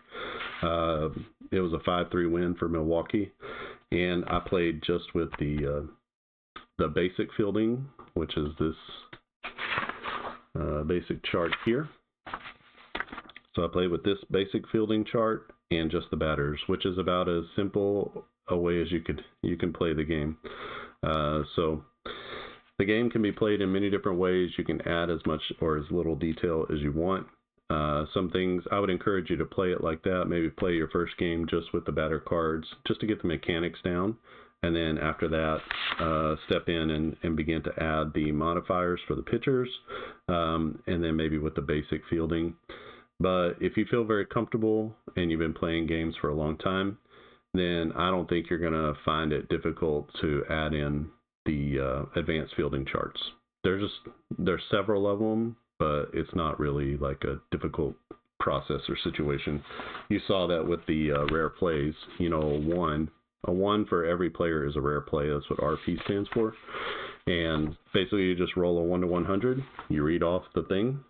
it was a 5-3 win for Milwaukee, and I played just with the basic fielding, which is this basic chart here. So I played with this basic fielding chart and just the batters, which is about as simple a way as you can play the game. So the game can be played in many different ways. You can add as much or as little detail as you want. Some things I would encourage you to play it like that. Maybe play your first game just with the batter cards, just to get the mechanics down. And then after that, step in and begin to add the modifiers for the pitchers, and then maybe with the basic fielding. But if you feel very comfortable and you've been playing games for a long time, then I don't think you're going to find it difficult to add in the advanced fielding charts. There's several of them, but it's not really like a difficult process or situation. You saw that with the rare plays. A one for every player is a rare play. That's what RP stands for. And basically you just roll a 1 to 100. You read off the thing.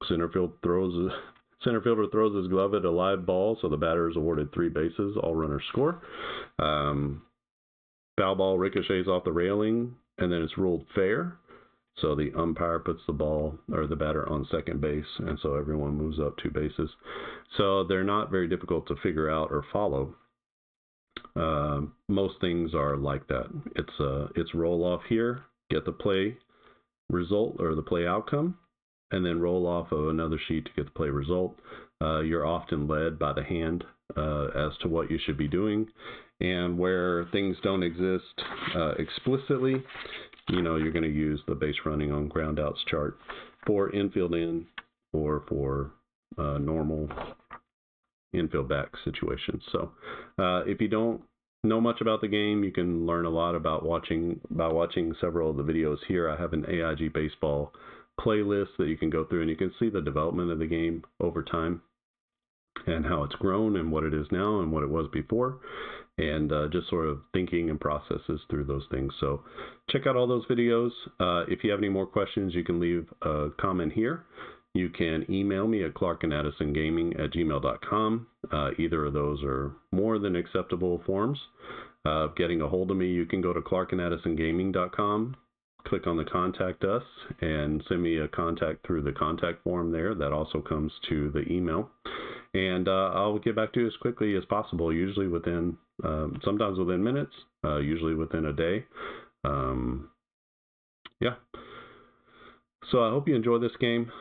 Center fielder throws his glove at a live ball, so the batter is awarded 3 bases. All runners score. Foul ball ricochets off the railing, and then it's ruled fair. So the umpire puts the ball or the batter on second base, and so everyone moves up 2 bases. So they're not very difficult to figure out or follow. Most things are like that. It's roll off here, get the play result or the play outcome, and then roll off of another sheet to get the play result. You're often led by the hand as to what you should be doing, and where things don't exist explicitly, you're going to use the base running on ground outs chart for infield in or for normal infield back situations. So if you don't know much about the game, you can learn a lot about watching several of the videos here. I have an AIG baseball playlist that you can go through, and you can see the development of the game over time and how it's grown and what it is now and what it was before, and just sort of thinking and processes through those things. So check out all those videos. If you have any more questions, you can leave a comment here. You can email me at clarkandaddisongaming@gmail.com. Either of those are more than acceptable forms of getting a hold of me. You can go to clarkandaddisongaming.com, click on the contact us, and send me a contact through the contact form there. That also comes to the email. And I'll get back to you as quickly as possible, usually within, sometimes within minutes, usually within a day. Yeah. So I hope you enjoy this game.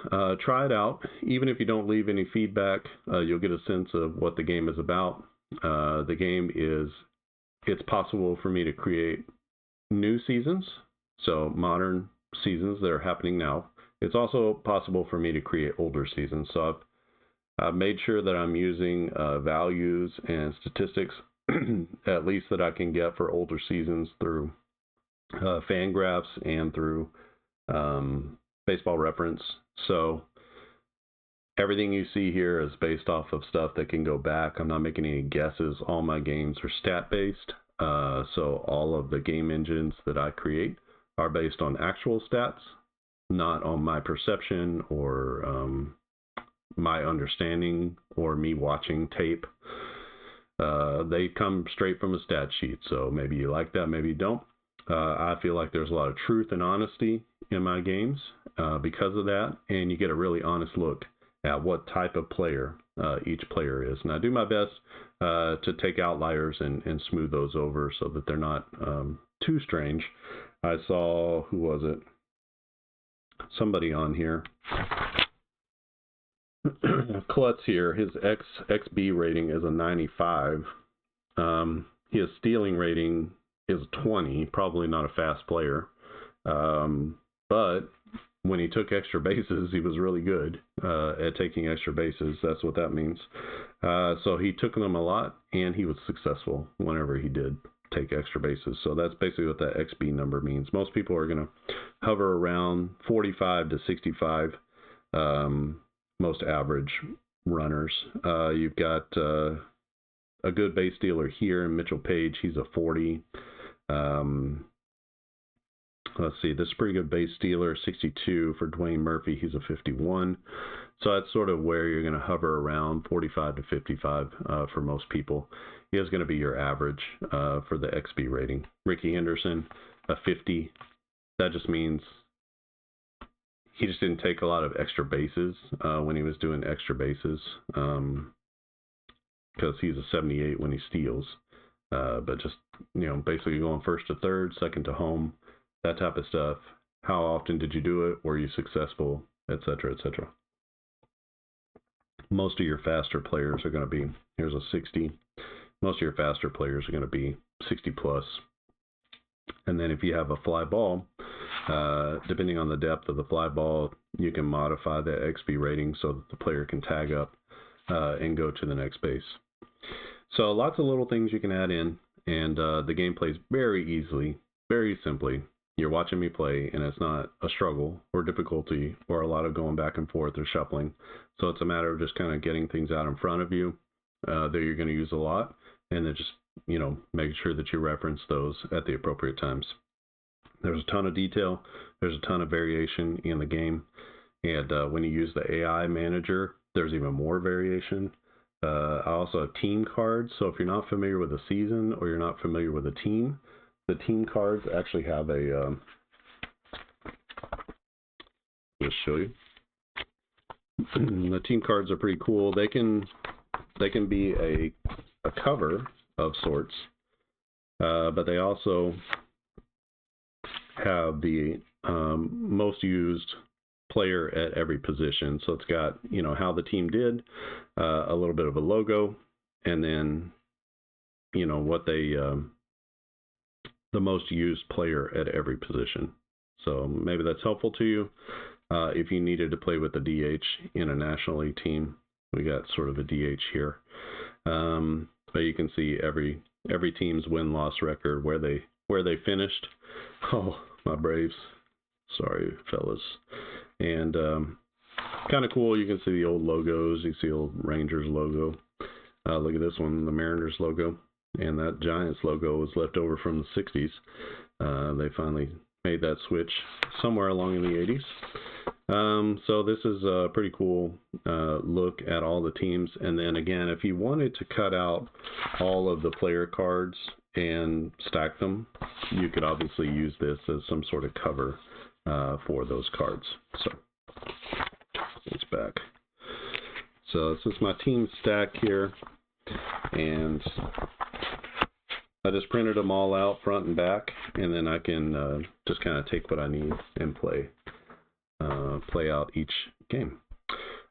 Try it out. Even if you don't leave any feedback, you'll get a sense of what the game is about. The game it's possible for me to create new seasons, so modern seasons that are happening now. It's also possible for me to create older seasons. So I've made sure that I'm using values and statistics, at least that I can get for older seasons through Fangraphs and through Baseball Reference. So everything you see here is based off of stuff that can go back. I'm not making any guesses. All my games are stat-based. So all of the game engines that I create are based on actual stats, not on my perception or my understanding or me watching tape. They come straight from a stat sheet. So maybe you like that, maybe you don't. I feel like there's a lot of truth and honesty in my games because of that, and you get a really honest look at what type of player each player is. And I do my best to take outliers and smooth those over so that they're not too strange. I saw, who was it? Somebody on here. Klutz here, his XB rating is a 95. His stealing rating is 20, probably not a fast player. But when he took extra bases, he was really good at taking extra bases. That's what that means. So he took them a lot, and he was successful whenever he did take extra bases. So that's basically what that XB number means. Most people are going to hover around 45 to 65, most average runners. You've got a good base stealer here in Mitchell Page. He's a 40. Let's see, this is pretty good base stealer, 62 for Dwayne Murphy. He's a 51. So that's sort of where you're going to hover around 45 to 55 for most people. He is going to be your average for the XB rating. Ricky Henderson, a 50. That just means he just didn't take a lot of extra bases when he was doing extra bases because he's a 78 when he steals. But just, basically going first to third, second to home, that type of stuff. How often did you do it? Were you successful? Et cetera, et cetera. Most of your faster players are going to be, here's a 60. Most of your faster players are going to be 60 plus. And then if you have a fly ball, depending on the depth of the fly ball, you can modify the XB rating so that the player can tag up and go to the next base. So lots of little things you can add in, and the game plays very easily, very simply. You're watching me play, and it's not a struggle or difficulty or a lot of going back and forth or shuffling. So it's a matter of just kind of getting things out in front of you that you're going to use a lot, and then just, making sure that you reference those at the appropriate times. There's a ton of detail. There's a ton of variation in the game. And when you use the AI manager, there's even more variation. I also have team cards. So if you're not familiar with a season or you're not familiar with a team, the team cards actually have a, let's show you. The team cards are pretty cool. They can be a cover of sorts, but they also have the most used player at every position. So it's got, how the team did, a little bit of a logo, and then, you know, what they, the most used player at every position. So maybe that's helpful to you. If you needed to play with the DH in a National League team, we got sort of a DH here. But you can see every team's win-loss record, where they finished. Oh, my Braves. Sorry, fellas. And kind of cool. You can see the old logos. You see old Rangers logo. Look at this one, the Mariners logo. And that Giants logo was left over from the 60s. They finally made that switch somewhere along in the 80s. So this is a pretty cool look at all the teams. And then again, if you wanted to cut out all of the player cards and stack them, you could obviously use this as some sort of cover for those cards. So it's back. So this is my team stack here, and I just printed them all out front and back, and then I can just kind of take what I need and play out each game.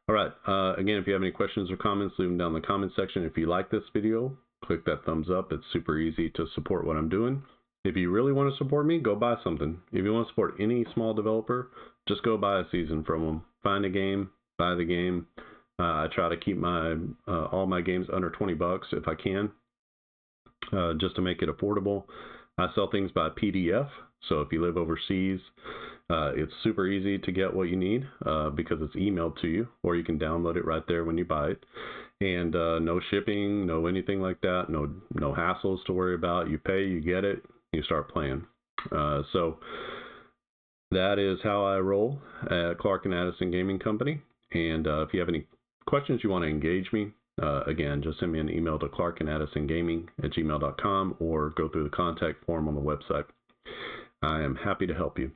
All right. Again, if you have any questions or comments, leave them down in the comment section. If you like this video, click that thumbs up. It's super easy to support what I'm doing. If you really want to support me, go buy something. If you want to support any small developer, just go buy a season from them. Find a game, buy the game. I try to keep my all my games under $20 if I can, just to make it affordable. I sell things by PDF, so if you live overseas, it's super easy to get what you need because it's emailed to you, or you can download it right there when you buy it. And no shipping, no anything like that, no hassles to worry about. You pay, you get it, you start playing. So that is how I roll at Clark and Addison Gaming Company. And if you have any questions, you want to engage me, again, just send me an email to clarkandaddisongaming@gmail.com or go through the contact form on the website. I am happy to help you.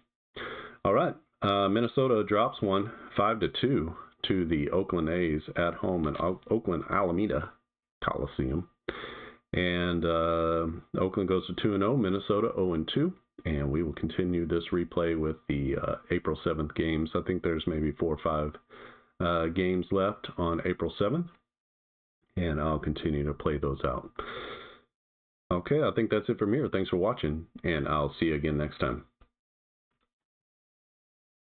All right. Minnesota drops one 5-2 to the Oakland A's at home in Oakland Alameda Coliseum. And Oakland goes to 2-0, Minnesota 0-2. And we will continue this replay with the April 7th games. I think there's maybe 4 or 5 games left on April 7th. And I'll continue to play those out. Okay, I think that's it from here. Thanks for watching, and I'll see you again next time.